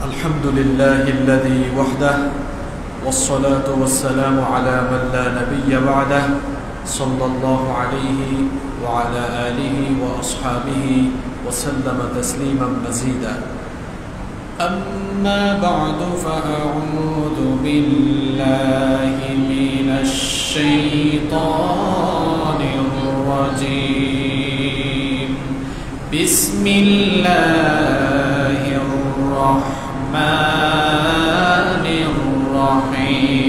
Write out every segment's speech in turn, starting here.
الحمد لله الذي وحده والصلاة والسلام على من لا نبي بعده صلى الله عليه وعلى آله وأصحابه وسلم تسليما مزيدا. أما بعد فأعوذ بالله من الشيطان الرجيم. بسم الله الرحمن الرحيم.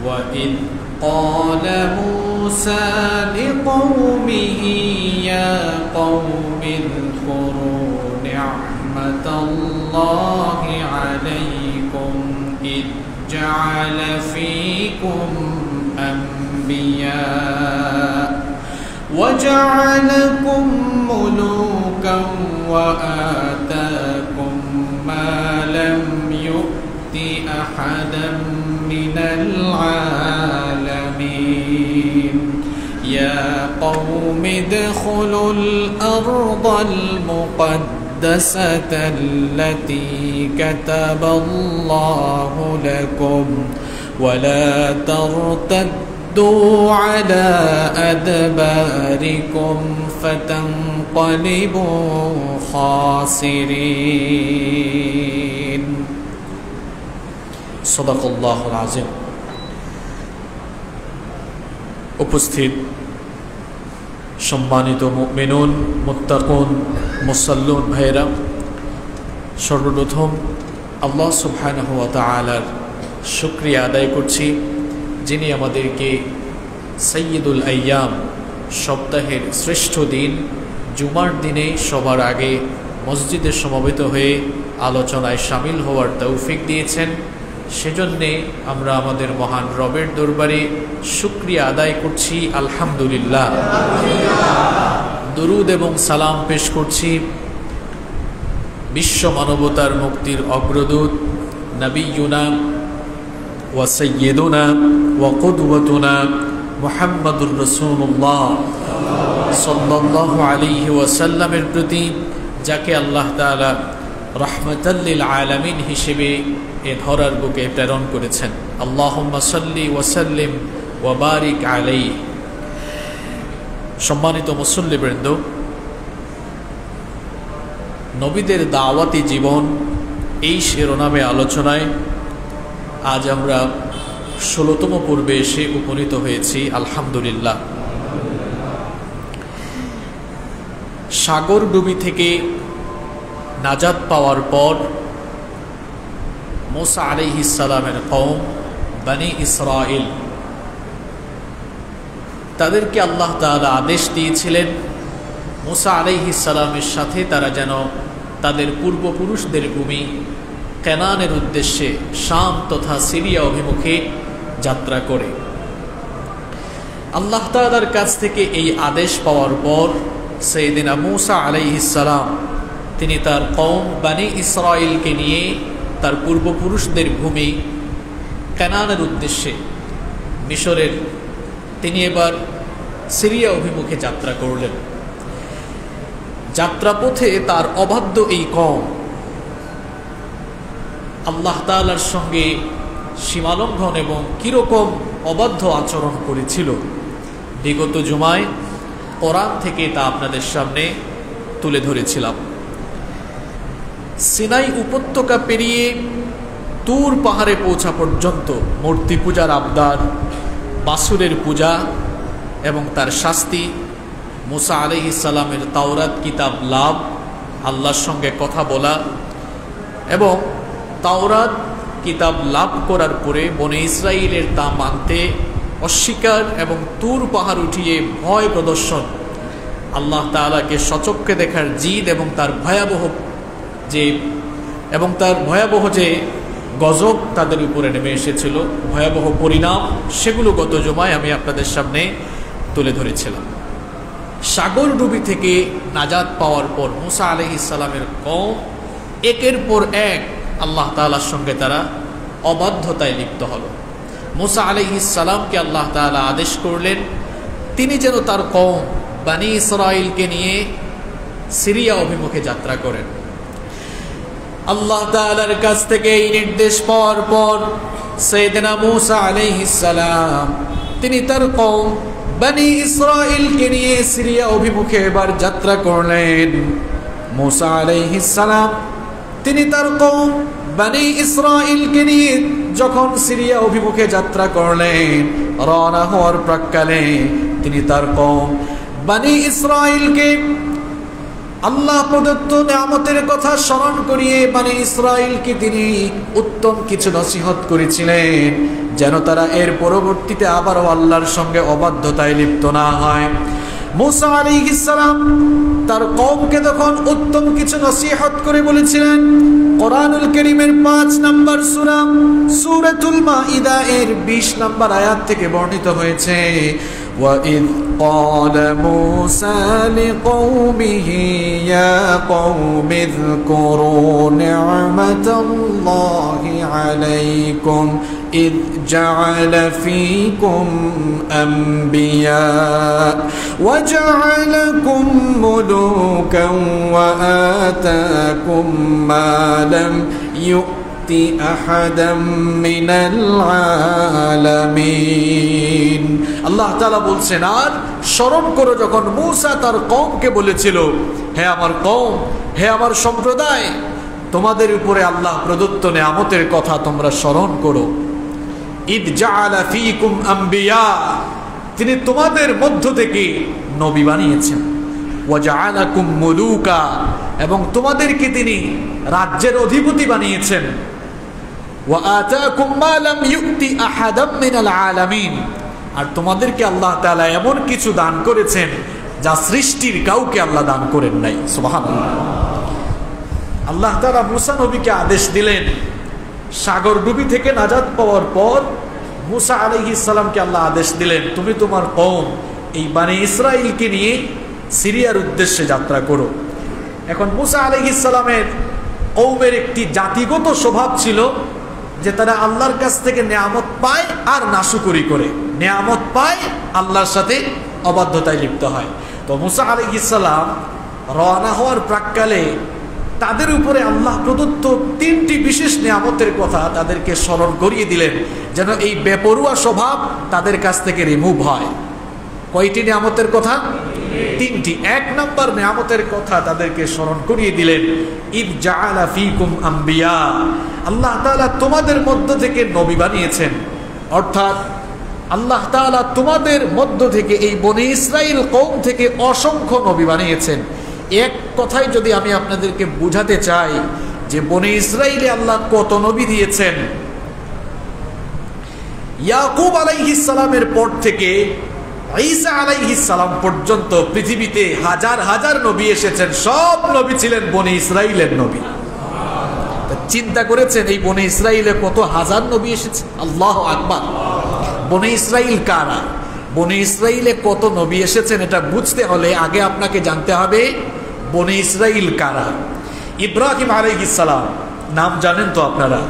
وإذ قال موسى لقومه يا قوم اذكروا نعمة الله عليكم إذ جعل فيكم أنبياء وجعلكم ملوكا وآتاكم ما لم يؤت أحدا من العالمين. يا قوم ادخلوا الأرض المقدسة التي كتب الله لكم ولا ترتدوا على أدباركم فتنقلبوا خاسرين. صدق الله العظيم. উপস্থিত সম্মানিত মুমিনুন, মুত্তাকুন, মুসাল্লুন ভাইরা, সর্বপ্রথম আল্লাহ সুবহানাহু ওয়া তাআলার শুকরিয়া আদায় করছি, যিনি আমাদেরকে সাইয়্যিদুল আইয়াম, সপ্তাহের শ্রেষ্ঠ দিন জুমার দিনে সবার আগে মসজিদে সমবেত হয়ে আলোচনায় শামিল হওয়ার তৌফিক দিয়েছেন। সেজন্যে আমরা আমাদের মহান রবের দরবারে শুকরিয়া আদায় করছি, আলহামদুলিল্লাহ। দুরুদ এবং সালাম পেশ করছি বিশ্ব মানবতার মুক্তির অগ্রদূত নবিয়ুনা ওয়া সাইয়্যিদুনা ওয়া কুদওয়াতুনা মুহাম্মাদুর রাসূলুল্লাহ সাল্লাল্লাহু আলাইহি ওয়াসাল্লামের প্রতি, যাকে আল্লাহ তাআলা রাহমাতাল লিল আলামিন হিসেবে এ ধরার বুকে প্রেরণ করেছেন। আল্লাহুম্মা সাল্লি ওয়া সাল্লিম ওয়া বারিক আলাইহি। সম্মানিত মুসল্লিবৃন্দ, নবীদের দাওয়াতি জীবন এই শিরোনামে আলোচনায় আজ আমরা 16তম পর্বে এসে উপনীত হয়েছি, আলহামদুলিল্লাহ। সাগরডুবি থেকে নাজাত পাওয়ার পর মুসা আলাইহিস সালামের কওম বনি ইসরাইল, তাদেরকে আল্লাহ তাআলা আদেশ দিয়েছিলেন মুসা আলাইহিস সালামের সাথে তারা যেন তাদের পূর্বপুরুষদের ভূমি কেনানের উদ্দেশ্যে শাম তথা সিরিয়া অভিমুখে যাত্রা করে। আল্লাহ তাআলার কাছ থেকে এই আদেশ পাওয়ার পর সাইয়েদিনা মুসা আলাইহিস সালাম তিনি তার কওম বনি ইসরাইলকে নিয়ে তার পূর্বপুরুষদের ভূমি কেনানের উদ্দেশ্যে মিশরের তিনি এবার সিরিয়া অভিমুখে যাত্রা করলেন। যাত্রাপথে তার অবাধ্য এই কওম আল্লাহ তাআলার সঙ্গে সীমালঙ্ঘন এবং কিরকম অবাধ্য আচরণ করেছিল, বিগত জুমায় কোরআন থেকে তা আপনাদের সামনে তুলে ধরেছিলাম। সিনাই উপত্যকা পেরিয়ে তুর পাহাড়ে পৌঁছা পর্যন্ত মূর্তি পূজার আবদার, বাসুরের পূজা এবং তার শাস্তি, মুসা আলাইহিস সালামের তাওরাত কিতাব লাভ, আল্লাহর সঙ্গে কথা বলা এবং তাওরাত কিতাব লাভ করার পরে বনে ইসরাইলের তা মানতে অস্বীকার এবং তুর পাহাড় উঠিয়ে ভয় প্রদর্শন, আল্লাহ তাআলাকে সচক্ষে দেখার জিদ এবং তার ভয়াবহ যে গজব তাদের উপরে নেমে এসেছিল, ভয়াবহ পরিণাম, সেগুলো গত জুমায় আমি আপনাদের সামনে তুলে ধরেছিলাম। সাগরডুবি থেকে নাজাত পাওয়ার পর মুসা আলাইহিস সালামের কওম একের পর এক আল্লাহ তাআলার সঙ্গে তারা অবাধ্যতায় লিপ্ত হলো। মুসা আলাইহিস সালামকে আল্লাহ তাআলা আদেশ করলেন তিনি যেন তার কওম বনি ইসরাইলকে নিয়ে সিরিয়া অভিমুখে যাত্রা করেন। আল্লাহ তাআলার কাছ থেকে এই নির্দেশ পাওয়ার পর সাইয়েদনা মূসা আলাইহিস সালাম তিনি তার কওম বনি ইসরাঈলকে নিয়ে সিরিয়া অভিমুখে এবার যাত্রা করলেন। মূসা আলাইহিস সালাম তিনি তার কওম বনি ইসরাঈলকে নিয়ে যখন সিরিয়া অভিমুখে যাত্রা করলেন, রওনা হওয়ার প্রাক্কালে তিনি তার কওম বনি ইসরাঈলকে আল্লাহ প্রদত্ত নিয়ামতের কথা স্মরণ করিয়ে বনি ইসরাঈলকে তিনি উত্তম কিছু নসিহত করেছিলেন, যেন তারা এর পরবর্তীতে আবারও আল্লাহর সঙ্গে অবাধ্যতায় লিপ্ত না হয়। মূসা আলাইহিস সালাম তার কওমকে তখন উত্তম কিছু নসিহত করে বলেছিলেন। কোরআনুল কারীমের 5 নম্বর সূরা সূরাতুল মাইদা এর 20 নম্বর আয়াত থেকে বর্ণিত হয়েছে, وَإِذْ قَالَ مُوسَى لِقَوْمِهِ يَا قَوْمِ اذْكُرُوا نِعْمَةَ اللَّهِ عَلَيْكُمْ إِذْ جَعَلَ فِيكُمْ أَنْبِيَاءَ وَجَعَلَكُمْ مُلُوكًا وَآتَاكُمْ مَا لَمْ يُؤْتِ أَحَدًا مِنَ الْعَالَمِينَ। আল্লাহ তাআলা বলছেন, আর স্মরণ করো যখন মূসা তার কওমকে বলেছিল, হে আমার কওম, হে আমার সম্প্রদায়, তোমাদের উপরে আল্লাহ প্রদত্ত নিয়ামতের কথা তোমরা স্মরণ করো। ইদ জাআলা ফীকুম আম্বিয়া, তিনি তোমাদের মধ্য থেকে নবী বানিয়েছেন। ওয়া জাআলাকুম মুলুকা, এবং তোমাদেরকে তিনি রাজ্যের অধিপতি বানিয়েছেন। ওয়া আতাকুম মা লাম ইউতি আহাদাম মিনাল আলামিন, আর তোমাদেরকে আল্লাহ তাআলা এমন কিছু দান করেছেন যা সৃষ্টির কাউকে আল্লাহ দান করেন নাই। সুবহানাল্লাহ। আল্লাহ তাআলা মূসা নবীকে আদেশ দিলেন, সাগর ডুবি থেকে নাজাত পাওয়ার পর মূসা আলাইহিস সালামকে আল্লাহ আদেশ দিলেন, তুমি তোমার কওম এই বনি ইসরাঈলকে নিয়ে সিরিয়ার উদ্দেশ্যে যাত্রা করো। এখন মূসা আলাইহিস সালামের কওমের একটি জাতিগত স্বভাব ছিল যে তারা আল্লাহর কাছ থেকে নিয়ামত পায় আর নাশুকরি করে, নিয়ামত পায় আল্লাহর সাথে অবাধ্যতায় লিপ্ত হয়। তো মূসা আলাইহিস সালাম রওনা হওয়ার প্রাক্কালে তাদের উপরে আল্লাহ প্রদত্ত 3টি বিশেষ নিয়ামতের কথা তাদেরকে স্মরণ করিয়ে দিলেন, যেন এই বেপরোয়া স্বভাব তাদের কাছ থেকে রিমুভ হয়। কয়টি নিয়ামতের কথা? 3টি। 1 নম্বর নিয়ামতের কথা তাদেরকে স্মরণ করিয়ে দিলেন, ইদ জাআলা ফীকুম আম্বিয়া, আল্লাহ তাআলা তোমাদের মধ্য থেকে নবী বানিয়েছেন। অর্থাৎ আল্লাহ তাআলা তোমাদের মধ্য থেকে এই বনি ইসরাঈল কওম থেকে অসংখ্য নবী বানিয়েছেন। এক কথায় যদি আমি আপনাদেরকে বুঝাতে চাই যে বনি ইসরাঈলে আল্লাহ কত নবী দিয়েছেন, ইয়াকুব আলাইহিস সালামের পর থেকে ঈসা আলাইহিস সালাম পর্যন্ত পৃথিবীতে হাজার হাজার নবী এসেছেন। সব নবী ছিলেন বনি ইসরাঈলের নবী। চিন্তা করেছেন এই বনি ইসরাঈলে কত হাজার নবী এসেছে? আল্লাহু আকবার। বনি ইসরাঈল কারা? বনি ইসরাঈলে কত নবী এসেছেন এটা বুঝতে হলে আগে আপনাকে জানতে হবে বনি ইসরাঈল কারা। ইব্রাহিম আলাইহিস সালাম নাম জানেন তো আপনারা?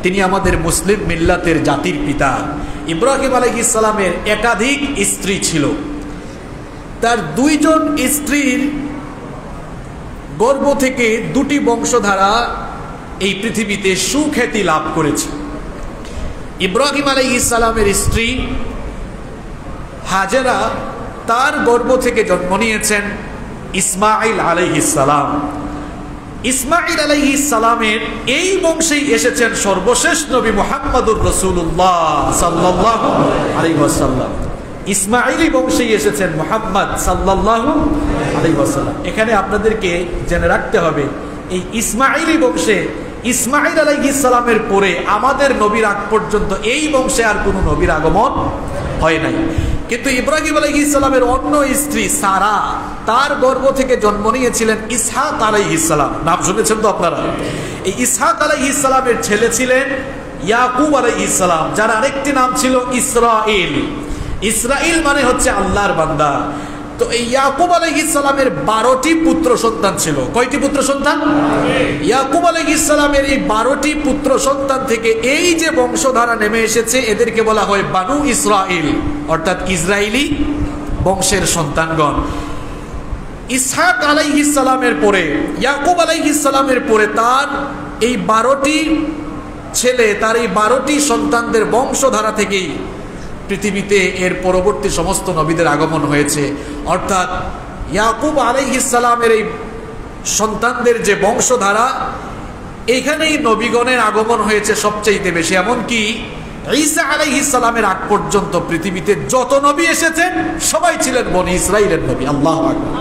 তিনি আমাদের মুসলিম মিল্লাতের জাতির পিতা। ইব্রাহিম আলাইহিস সালামের একাধিক স্ত্রী ছিল। তার 2 জন স্ত্রীর গর্ভ থেকে 2টি বংশধারা এই পৃথিবীতে সুখ্যাতি লাভ করেছে। ইব্রাহিম আলাইহিস সালামের স্ত্রী হাজেরা, তার গর্ভ থেকে জন্ম নিয়েছেন ইসমাঈল আলাইহিস সালাম। ইসমাঈল আলাইহিস সালামের এই বংশেই এসেছেন সর্বশেষ নবী মুহাম্মদুর রাসূলুল্লাহ সাল্লাল্লাহু আলাইহি ওয়াসাল্লাম। ইসমাঈলি বংশেই এসেছেন মুহাম্মদ সাল্লাল্লাহু আলাইহি ওয়াসাল্লাম। এখানে আপনাদেরকে জেনে রাখতে হবে এই ইসমাঈলি বংশে ইসমাঈল আলাইহিস সালামের পরে আমাদের নবীর আগ পর্যন্ত এই বংশে আর কোনো নবীর আগমন হয় নাই। কিন্তু ইব্রাহিম আলাইহিস সালামের অন্য স্ত্রী সারা, তার গর্ভ থেকে জন্ম নিয়েছিলেন ইসহাক আলাইহিস সালাম। নাম শুনেছেন তো আপনারা? এই ইসহাক আলাইহিস সালামের ছেলে ছিলেন ইয়াকুব আলাইহিস সালাম, যার আরেকটি নাম ছিল ইসরাঈল। ইসরাঈল মানে হচ্ছে আল্লাহর বান্দা। তো এই ইয়াকুব আলাইহিস সালামের 12টি পুত্র সন্তান ছিল। কয়টি পুত্র সন্তান? ইয়াকুব আলাইহিস সালামের এই 12টি পুত্র সন্তান থেকে এই যে বংশধারা নেমে এসেছে এদেরকে বলা হয় বানু ইসরাঈল, অর্থাৎ ইসরাইলি বংশের সন্তানগণ। ইসহাক আলাইহিস সালামের পরে, ইয়াকুব আলাইহিস সালামের পরে তার এই 12টি ছেলে, তার এই 12টি সন্তানদের বংশধারা থেকেই পৃথিবীতে এর পরবর্তী সমস্ত নবীদের আগমন হয়েছে। অর্থাৎ ইয়াকুব আলাইহিস সালামের এই সন্তানদের যে বংশধারা, এইখানেই নবীগণের আগমন হয়েছে সবচাইতে বেশি। এমনকি ঈসা আলাইহিস সালামের আগ পর্যন্ত পৃথিবীতে যত নবী এসেছেন সবাই ছিলেন বনি ইসরাইলের নবী। আল্লাহু আকবার।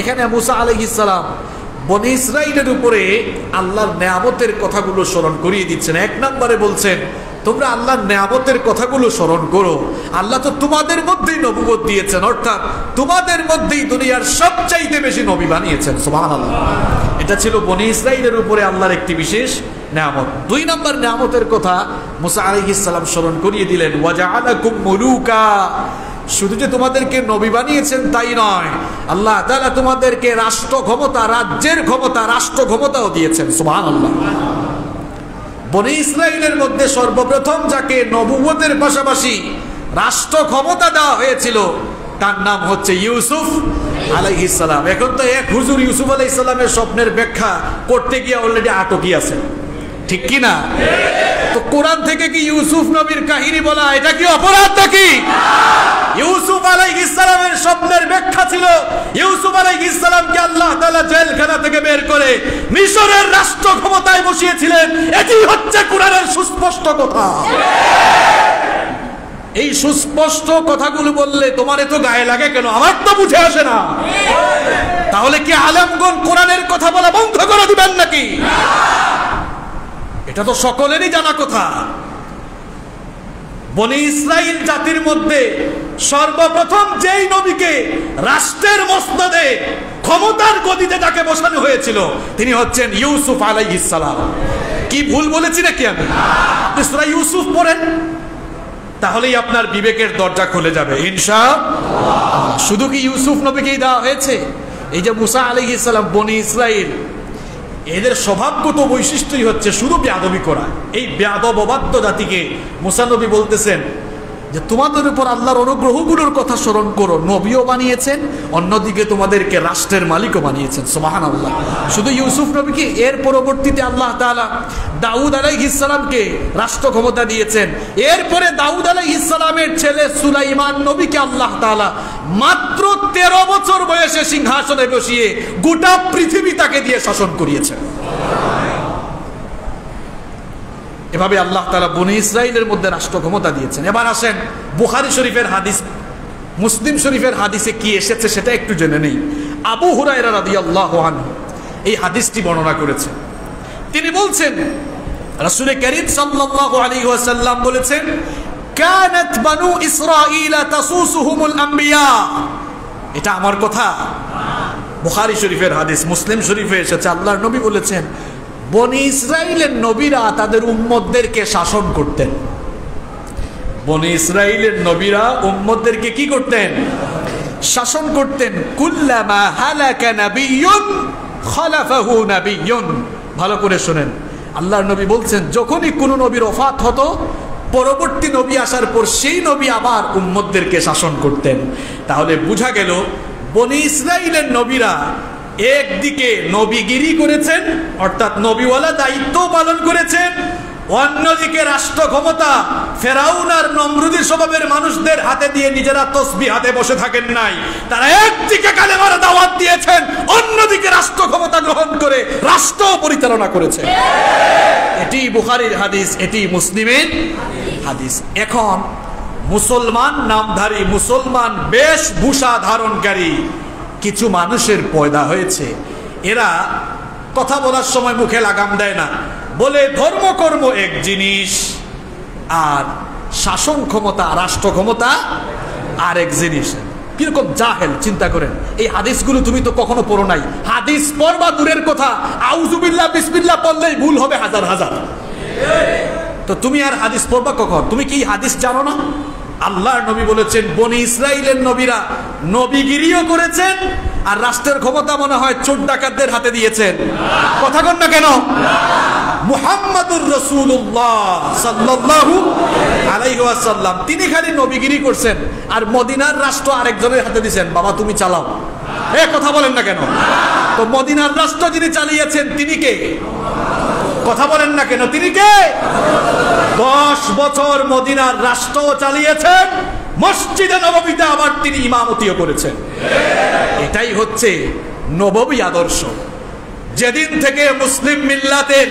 এখানে মুসা আলাইহিস সালাম বনি ইসরাইলের উপরে আল্লাহর নেয়ামতের কথাগুলো স্মরণ করিয়ে দিচ্ছেন। এক নম্বরে বলছেন, তোমরা আল্লাহর নেয়ামতের কথাগুলো স্মরণ করো। আল্লাহ তো তোমাদের মধ্যেই নবুয়ত দিয়েছেন, অর্থাৎ তোমাদের মধ্যেই দুনিয়ার সবচাইতে বেশি নবী বানিয়েছেন। সুবহানাল্লাহ। এটা ছিল বনি ইসরাইলের উপরে আল্লাহর একটি বিশেষ নেয়ামত। 2 নম্বর নেয়ামতের কথা মুসা আলাইহিস সালাম স্মরণ করিয়ে দিলেন, ওয়াজআলাকুম মুলুকা। শুধু যে তোমাদেরকে নবী বানিয়েছেন তাই নয়, আল্লাহ তাআলা তোমাদেরকে রাষ্ট্র ক্ষমতা, রাজ্যের ক্ষমতা, রাষ্ট্র ক্ষমতাও দিয়েছেন। সুবহানাল্লাহ। বনি ইসরাইলের মধ্যে সর্বপ্রথম যাকে নবুয়তের পাশাপাশি রাষ্ট্র ক্ষমতা দেওয়া হয়েছিল তার নাম হচ্ছে ইউসুফ আলাইহিস সালাম। এখন তো এক হুজুর ইউসুফ আলাইহিস সালামের স্বপ্নের ব্যাখ্যা করতে গিয়ে অলরেডি আটকি আছে, ঠিক কি না? তো কোরআন থেকে কি ইউসুফ নবীর কাহিনী বলা এটা কি অপরাধ নাকি? ইউসুফ আলাইহিস সালামের স্বপ্নের ব্যাখ্যা ছিল ইউসুফ আলাইহিস সালামকে আল্লাহ তাআলা জেলখানা থেকে বের করে মিশরের রাষ্ট্র ক্ষমতায় বসিয়েছিলেন। এটি হচ্ছে কোরআনের সুস্পষ্ট কথা। এই সুস্পষ্ট কথাগুলো বললে তোমার এত গায়ে লাগে কেন? আমার তো বুঝে আসে না। তাহলে কি আলেমগণ কোরআনের কথা বলা বন্ধ করে দিবেন নাকি? এটা তো সকলেরই জানা কথা। বনি ইসরাইল জাতির মধ্যে সর্বপ্রথম যেই নবীকে রাষ্ট্রের মসনদে, ক্ষমতার গদিতে যাকে বসানো হয়েছিল তিনি হচ্ছেন ইউসুফ আলাইহিস সালাম। কি ভুল বলেছি নাকি আমি? আপনি সূরা ইউসুফ পড়েন, তাহলেই আপনার বিবেকের দরজা খুলে যাবে ইনশাআল্লাহ। শুধু কি ইউসুফ নবীকেই দেওয়া হয়েছে? এই যে মুসা আলাইহিস সালাম, বনি ইসরাইল, এদের স্বভাবগত বৈশিষ্ট্যই হচ্ছে শুধু বেয়াদবি করা। এই বেয়াদব অবাধ্য জাতিকে মুসা নবী বলতেছেন যে তোমাদের উপর আল্লাহর অনুগ্রহগুলোর কথা স্মরণ করো। নবীও বানিয়েছেন, অন্যদিকে তোমাদেরকে রাষ্ট্রের মালিকও বানিয়েছেন। সুবহানাল্লাহ। শুধু ইউসুফ নবীকে, এর পরবর্তীতে আল্লাহ তাআলা দাউদ আলাইহিস সালামকে রাষ্ট্র ক্ষমতা দিয়েছেন। এরপরে দাউদ আলাইহিস সালামের ছেলে সুলাইমান নবীকে আল্লাহ তাআলা মাত্র 13 বছর বয়সে সিংহাসনে বসিয়ে গোটা পৃথিবী তাকে দিয়ে শাসন করিয়েছেন। এভাবে আল্লাহ তাআলা বনি ইসরাইলের মধ্যে রাষ্ট্র ক্ষমতা দিয়েছেন। এবার আসেন বুখারী শরীফের হাদিস, মুসলিম শরীফের হাদিসে কি এসেছে সেটা একটু জেনে নেই। আবু হুরায়রা রাদিয়াল্লাহু আনহু এই হাদিসটি বর্ণনা করেছেন। তিনি বলছেন রাসূল কারীম সাল্লাল্লাহু আলাইহি ওয়াসাল্লাম বলেছেন, কানাত বানু ইসরাঈল তাসুসুহুমুল আম্বিয়া। এটা আমার কথা? বুখারী শরীফের হাদিস, মুসলিম শরীফে এসেছে। আল্লাহর নবী বলেছেন, বনি ইসরাইলের নবীরা তাদের উম্মতদেরকে শাসন করতেন। বনি ইসরাইলের নবীরা উম্মতদেরকে কি করতেন? শাসন করতেন। কুল্লামা হালাকা নাবিয়্যুন খালাফাহু নাবিয়্যুন। ভালো করে শুনেন, আল্লাহর নবী বলছেন, যখনই কোনো নবীর ওফাত হতো, পরবর্তী নবী আসার পর সেই নবী আবার উম্মতদেরকে শাসন করতেন। তাহলে বোঝা গেল বনি ইসরাইলের নবীরা একদিকে নবীগিরি করেছেন, অর্থাৎ নবীওয়ালা দায়িত্ব পালন করেছেন, অন্যদিকে রাষ্ট্র ক্ষমতা ফেরাউন আর নমরুদের স্বভাবের মানুষদের হাতে দিয়ে নিজেরা তসবিহ হাতে বসে থাকেন নাই। তারা একদিকে কালেমার দাওয়াত দিয়েছেন, অন্যদিকে রাষ্ট্র ক্ষমতা গ্রহণ করে রাষ্ট্র পরিচালনা করেছে। এটি বুখারীর হাদিস, এটি মুসলিমের হাদিস। এখন মুসলমান নামধারী, মুসলমান বেশভূষা ধারণকারী কিছু মানুষের পয়দা হয়েছে। এরা কথা বলার সময় মুখে লাগাম দেয় না, বলে ধর্মকর্ম এক জিনিস আর শাসন ক্ষমতা, রাষ্ট্র ক্ষমতা আরেক জিনিস। কিরকম জাহেল চিন্তা করেন। এই হাদিসগুলো তুমি তো কখনো পড়ো নাই। হাদিস পড়বা দূরের কথা, আউযুবিল্লাহ বিসমিল্লাহ পড়লেই ভুল হবে হাজার হাজার। তো তুমি আর হাদিস পড়বা কখন? তুমি কি হাদিস জানো না? আল্লাহর নবী বলেছেন, বনি ইসরাইলের নবীরা নবীগিরিও করেছেন আর রাষ্ট্রের ক্ষমতা মনে হয় চোর ডাকাতদের হাতে দিয়েছেন। কথা কন না কেন? মুহাম্মাদুর রাসূলুল্লাহ সাল্লাল্লাহু আলাইহি ওয়াসাল্লাম তিনি খালি নবীগিরি করছেন আর মদিনার রাষ্ট্র আরেকজনের হাতে দিয়েছেন, বাবা তুমি চালাও। কথা বলেন না কেন? তো মদিনার রাষ্ট্র যিনি চালিয়েছেন তিনি কে? কথা বলেন না কেন? তিনি কে? 10 বছর মদিনার রাষ্ট্র চালিয়েছেন, মসজিদে নববীতে আবার তিনি ইমামতিও করেছেন। এটাই হচ্ছে নববী আদর্শ। যেদিন থেকে মুসলিম মিল্লাতের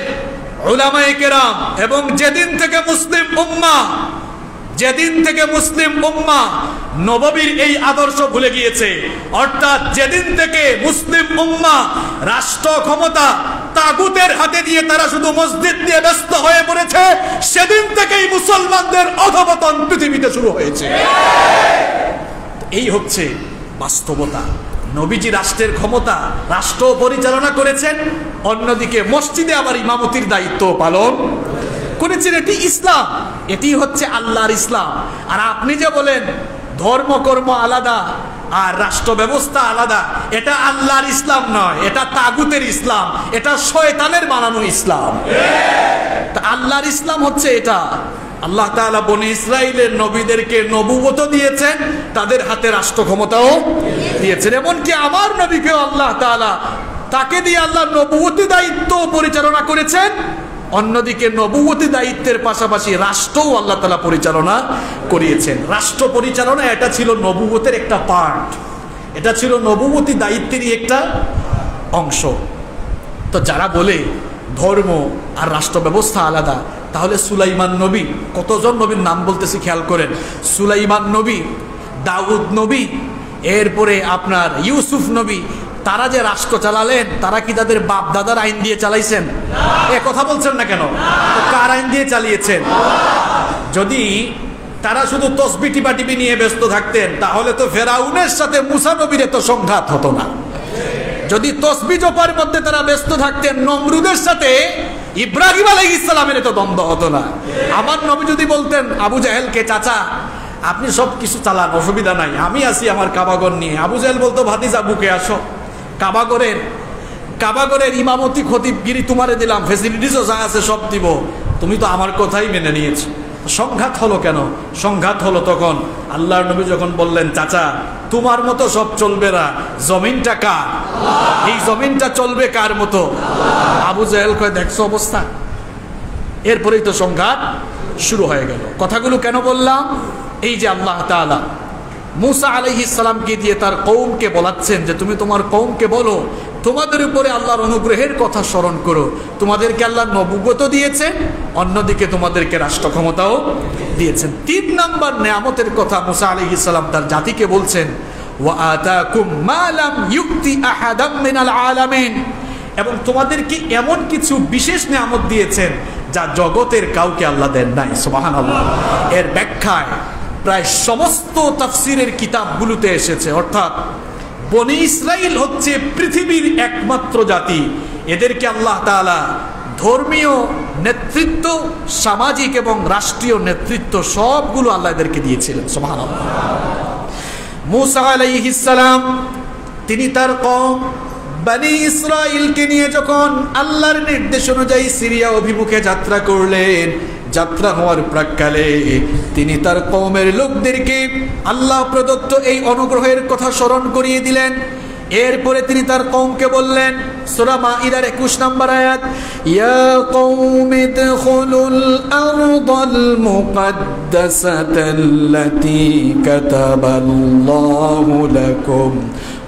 উলামায়ে কেরাম এবং যেদিন থেকে মুসলিম উম্মাহ নববীর এই আদর্শ ভুলে গিয়েছে, অর্থাৎ যেদিন থেকে মুসলিম উম্মাহ রাষ্ট্র ক্ষমতা তাগুতের হাতে দিয়ে তারা শুধু মসজিদ নিয়ে ব্যস্ত হয়ে পড়েছে, সেদিন থেকেই মুসলমানদের অধঃপতন পৃথিবীতে শুরু হয়েছে। এই হচ্ছে বাস্তবতা। নবীজি রাষ্ট্রের ক্ষমতা, রাষ্ট্র পরিচালনা করেছেন, অন্যদিকে মসজিদে আবার ইমামতির দায়িত্ব পালন করেছেন। এটি ইসলাম, এটি হচ্ছে আল্লাহর ইসলাম। আর আপনি যে বলেন ধর্মকর্ম আলাদা আর রাষ্ট্র ব্যবস্থা আলাদা, এটা আল্লাহর ইসলাম নয়, এটা তাগুতের ইসলাম, এটা শয়তানের বানানো ইসলাম। আল্লাহর ইসলাম হচ্ছে এটা। আল্লাহ তাআলা বনি ইসরাইলের নবীদেরকে নবুয়ত দিয়েছেন, তাদের হাতে রাষ্ট্র ক্ষমতাও দিয়েছেন। এমনকি আমার নবীকেও আল্লাহ তাআলা, তাকে দিয়ে আল্লাহ নবুয়তি দায়িত্ব পরিচালনা করেছেন, অন্যদিকে নবুয়তি দায়িত্বের পাশাপাশি রাষ্ট্রও আল্লাহ তাআলা পরিচালনা করিয়েছেন। রাষ্ট্র পরিচালনা এটা ছিল নবুয়তের একটা পার্ট, এটা ছিল নবুয়তি দায়িত্বেরই একটা অংশ। তো যারা বলে ধর্ম আর রাষ্ট্র ব্যবস্থা আলাদা, তাহলে সুলাইমান নবী, কতজন নবীর নাম বলতেছি খেয়াল করেন। সুলাইমান নবী, দাউদ নবী, এরপরে আপনার ইউসুফ নবী, তারা যে রাষ্ট্র চালালেন, তারা কি তাদের বাপ দাদার আইন দিয়ে চালাইছেন? কথা বলছেন না কেন? কার আইন দিয়ে চালিয়েছেন? যদি তারা শুধু তসবিহ টিপাটিপি নিয়ে ব্যস্ত থাকতেন, তাহলে তো ফেরাউনের সাথে মুসা নবীর তো সংঘাত হতো না। যদি তসবিহ জপার মধ্যে তারা ব্যস্ত থাকতেন, নমরুদের সাথে ইব্রাহিম আলাইহিস সালামের তো দ্বন্দ্ব হতো না। আমার নবী যদি বলতেন আবু জাহেলকে, চাচা আপনি সব কিছু চালান, অসুবিধা নাই, আমি আছি আমার কাবাগর নিয়ে, আবু জাহেল বলতো ভাতিজা বুকে আসো, কাবাগরের ইমামতি খতিবগিরি তোমারে দিলাম, ফেসিলিটিসও যা আছে সব দিব, তুমি তো আমার কথাই মেনে নিয়েছো। সংঘাত হলো কেন? সংঘাত হলো তখন আল্লাহর নবী যখন বললেন, চাচা তোমার মতো সব চলবে না, জমিনটা কার? এই জমিনটা চলবে কার মতো? আবু জাহেল কয়, দেখছো অবস্থা। এরপরেই তো সংঘাত শুরু হয়ে গেল। কথাগুলো কেন বললাম? এই যে আল্লাহ তাআলা মুসা আলাইহিস সালামকে দিয়ে তার কওমকে বলাচ্ছেন যে তুমি তোমার কওমকে বলো, তোমাদের উপরে আল্লাহর অনুগ্রহের কথা স্মরণ করো, তোমাদেরকে আল্লাহ নবুয়ত দিয়েছেন, অন্যদিকে তোমাদেরকে রাষ্ট্র ক্ষমতাও দিয়েছেন। 3 নাম্বার নেয়ামতের কথা মুসা আলাইহিস সালাম তার জাতিকে বলছেন, ওয়া আতাকুম মা লাম ইউতি আহাদাম মিনাল আলামিন, এবং তোমাদেরকে এমন কিছু বিশেষ নেয়ামত দিয়েছেন যা জগতের কাউকে আল্লাহ দেন নাই। সুবহানাল্লাহ। এর ব্যাখ্যায় প্রায় সমস্ত তাফসীরের কিতাবগুলোতে এসেছে, অর্থাৎ বনি ইসরাইল হচ্ছে পৃথিবীর একমাত্র জাতি, এদেরকে আল্লাহ তাআলা ধর্মীয় নেতৃত্ব, সামাজিক এবং রাষ্ট্রীয় নেতৃত্ব সবগুলো আল্লাহ এদেরকে দিয়েছিলেন। সুবহানাল্লাহ। মুসা আলাইহিস সালাম তিনি তার কওম বনি ইসরাইলকে নিয়ে যখন আল্লাহর নির্দেশ অনুযায়ী সিরিয়া অভিমুখে যাত্রা করলেন, যাত্রা হওয়ার প্রাক্কালে তিনি তার কওমের লোকদেরকে আল্লাহ প্রদত্ত এই অনুগ্রহের কথা স্মরণ করিয়ে দিলেন। এরপরে তিনি তার কওমকে বললেন, সূরা মাঈদার 21 নম্বর আয়াত, ইয়া কওমি ইদখুলুল আরদাল মুকদ্দাসাতাল্লাতী কাতাবাল্লাহু লাকুম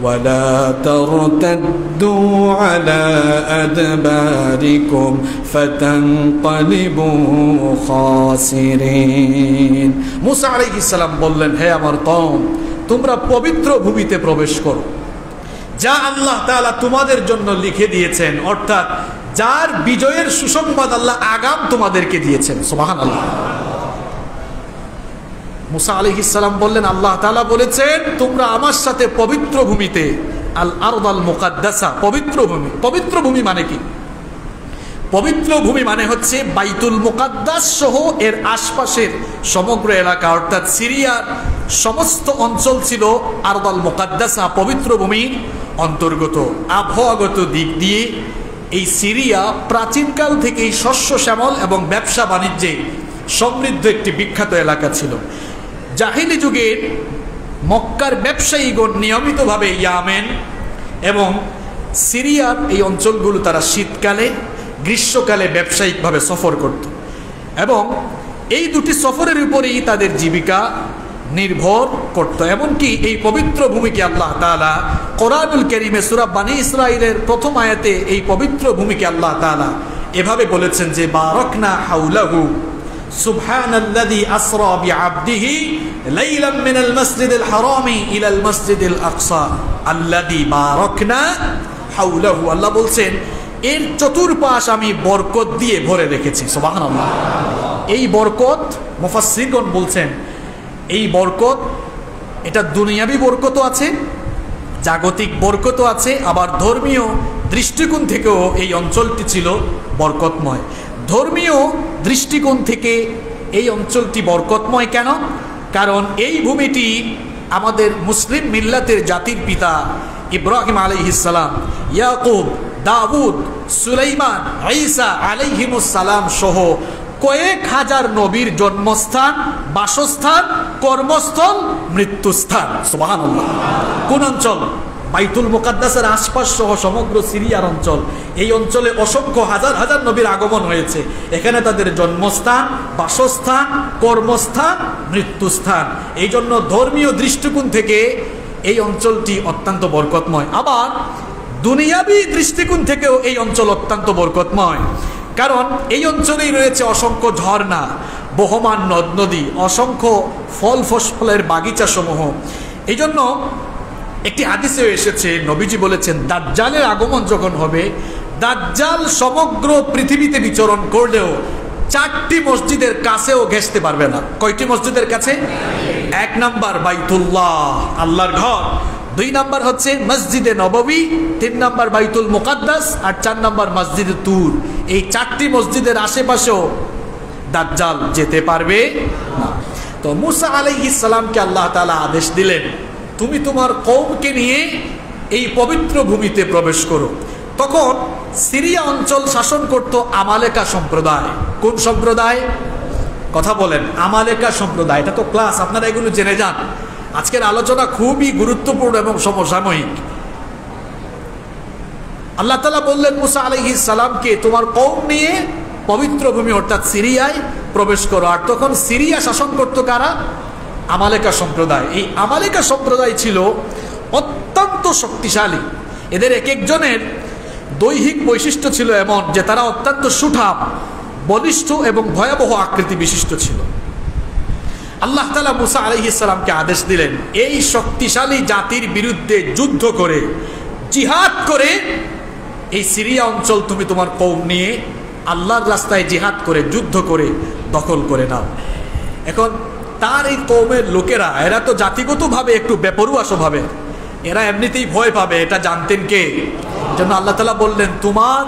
ওয়ালা তারতাদ্দু আলা আদবারিকুম ফাতানকালিবু খাসিরিন। মুসা আলাইহিস সালাম বললেন, হে আমার কওম, তোমরা পবিত্র ভূমিতে প্রবেশ করো, যা আল্লাহ তাআলা তোমাদের জন্য লিখে দিয়েছেন, অর্থাৎ যার বিজয়ের সুসংবাদ আল্লাহ আগাম তোমাদেরকে দিয়েছেন। সুবহানাল্লাহ। মুসা আলাইহিস সালাম বললেন, আল্লাহ তাআলা বলেছেন তোমরা আমার সাথে পবিত্র ভূমিতে, আল আরদাল মুকাদ্দাসা, পবিত্র ভূমি। পবিত্র ভূমি মানে কি? পবিত্র ভূমি মানে হচ্ছে বাইতুল মুকাদ্দাস সহ এর আশপাশের সমগ্র এলাকা, অর্থাৎ সিরিয়ার সমস্ত অঞ্চল ছিল আরদাল মুকাদ্দাসা, পবিত্র ভূমির অন্তর্গত। আবহাওয়াগত দিক দিয়ে এই সিরিয়া প্রাচীনকাল থেকেই শস্য শ্যামল এবং ব্যবসা বাণিজ্যে সমৃদ্ধ একটি বিখ্যাত এলাকা ছিল। জাহিলি যুগের মক্কার ব্যবসায়ীগণ নিয়মিতভাবে ইয়ামেন, এবং সিরিয়ার এই অঞ্চলগুলো তারা শীতকালে গ্রীষ্মকালে ব্যবসায়িকভাবে সফর করত এবং এই দুটি সফরের উপরেই তাদের জীবিকা নির্ভর করত। এমনকি এই পবিত্র ভূমিকে আল্লাহ তাআলা কোরআনুল কারীমে সূরা বনী ইসরাঈলের প্রথম আয়াতে এই পবিত্র ভূমিকে আল্লাহ তাআলা এভাবে বলেছেন যে বারাকনা হাওলাহু সুবহানাল্লাযী আসরা বিআবদিহি লাইলাম মিনাল মাসজিদিল হারামি ইলাল মাসজিদিল আকসা আল্লাযী বারাকনা হাওলাহু। আল্লাহ বলছেন এর চতুর্পাশ আমি বরকত দিয়ে ভরে রেখেছি। সুবহানাল্লাহ। এই বরকত মুফাসসিরগণ বলছেন এই বরকত এটা দুনিয়াবি বরকতও আছে, জাগতিক বরকতও আছে, আবার ধর্মীয় দৃষ্টিকোণ থেকেও এই অঞ্চলটি ছিল বরকতময়। ধর্মীয় দৃষ্টিকোণ থেকে এই অঞ্চলটি বরকতময় কেন? কারণ এই ভূমিটি আমাদের মুসলিম মিল্লাতের জাতির পিতা ইব্রাহিম আলাইহিস সালাম, ইয়াকুব, দাউদ, সুলাইমান, ঈসা আলাইহিমুস সালাম সহ কয়েক হাজার নবীর জন্মস্থান, বাসস্থান, কর্মস্থল, মৃত্যুস্থান। সুবহানাল্লাহ। কোন অঞ্চল? বাইতুল মুকাদ্দাসের আশপাশ সহ সমগ্র সিরিয়ার অঞ্চল। এই অঞ্চলে অসংখ্য হাজার হাজার নবীর আগমন হয়েছে। এখানে তাদের জন্মস্থান, বাসস্থান, কর্মস্থান, মৃত্যুস্থান। এই জন্য ধর্মীয় দৃষ্টিকোণ থেকে এই অঞ্চলটি অত্যন্ত বরকতময়। আবার দুনিয়াবি দৃষ্টিকোণ থেকেও এই অঞ্চল অত্যন্ত বরকতময়, কারণ এই অঞ্চলেই রয়েছে অসংখ্য ঝর্ণা, বহমান নদ নদী, অসংখ্য ফল ফসলের বাগিচা সমূহ। এই জন্য একটি হাদিসে এসেছে, নবীজি বলেছেন দাজ্জালের আগমন যখন হবে, দাজ্জাল সমগ্র পৃথিবীতে বিচরণ করলেও 4টি মসজিদের কাছেও ঘেঁষতে পারবে না। কয়টি মসজিদের কাছে? 1 নাম্বার বাইতুল্লাহ, আল্লাহর ঘর। 2 নাম্বার হচ্ছে মসজিদে নববী, 3 নাম্বার বাইতুল মুকাদ্দাস, আর 4 নাম্বার মসজিদে তুর। এই 4টি মসজিদের আশেপাশেও দাজ্জাল যেতে পারবে না। তো মুসা আলাইহিস সালামকে আল্লাহ তাআলা আদেশ দিলেন, তুমি তোমার কওমকে নিয়ে এই পবিত্র ভূমিতে প্রবেশ করো। তখন সিরিয়া অঞ্চল শাসন করত আমালেকা সম্প্রদায়। কোন সম্প্রদায়? কথা বলেন। আমালেকা সম্প্রদায়। এটা তো ক্লাস, আপনারা এগুলো জেনে যান। আজকের আলোচনা খুবই গুরুত্বপূর্ণ এবং সমসাময়িক। আল্লাহ তাআলা বললেন মুসা আলাইহিস সালামকে তোমার কওম নিয়ে পবিত্র ভূমি অর্থাৎ সিরিয়ায় প্রবেশ করো। আর তখন সিরিয়া শাসন করত কারা? আমালেকা সম্প্রদায়। এই আমালেকা সম্প্রদায় ছিল অত্যন্ত শক্তিশালী। এদের এক একজনের দৈহিক বৈশিষ্ট্য ছিল এমন যে তারা অত্যন্ত সুঠাম, বলিষ্ঠ এবং ভয়াবহ আকৃতি বিশিষ্ট ছিল। আল্লাহ তাআলা মুসা আলাইহিস সালামকে আদেশ দিলেন এই শক্তিশালী জাতির বিরুদ্ধে যুদ্ধ করে, জিহাদ করে এই সিরিয়া অঞ্চল তুমি তোমার কওম নিয়ে আল্লাহর রাস্তায় জিহাদ করে, যুদ্ধ করে দখল করে নাও। এখন তার এই কওমের লোকেরা, এরা তো জাতিগতভাবে একটু বেপরোয়া স্বভাবের, এরা এমনিতেই ভয় পাবে, এটা জানতেন কে? জন্য আল্লাহ তাআলা বললেন তোমার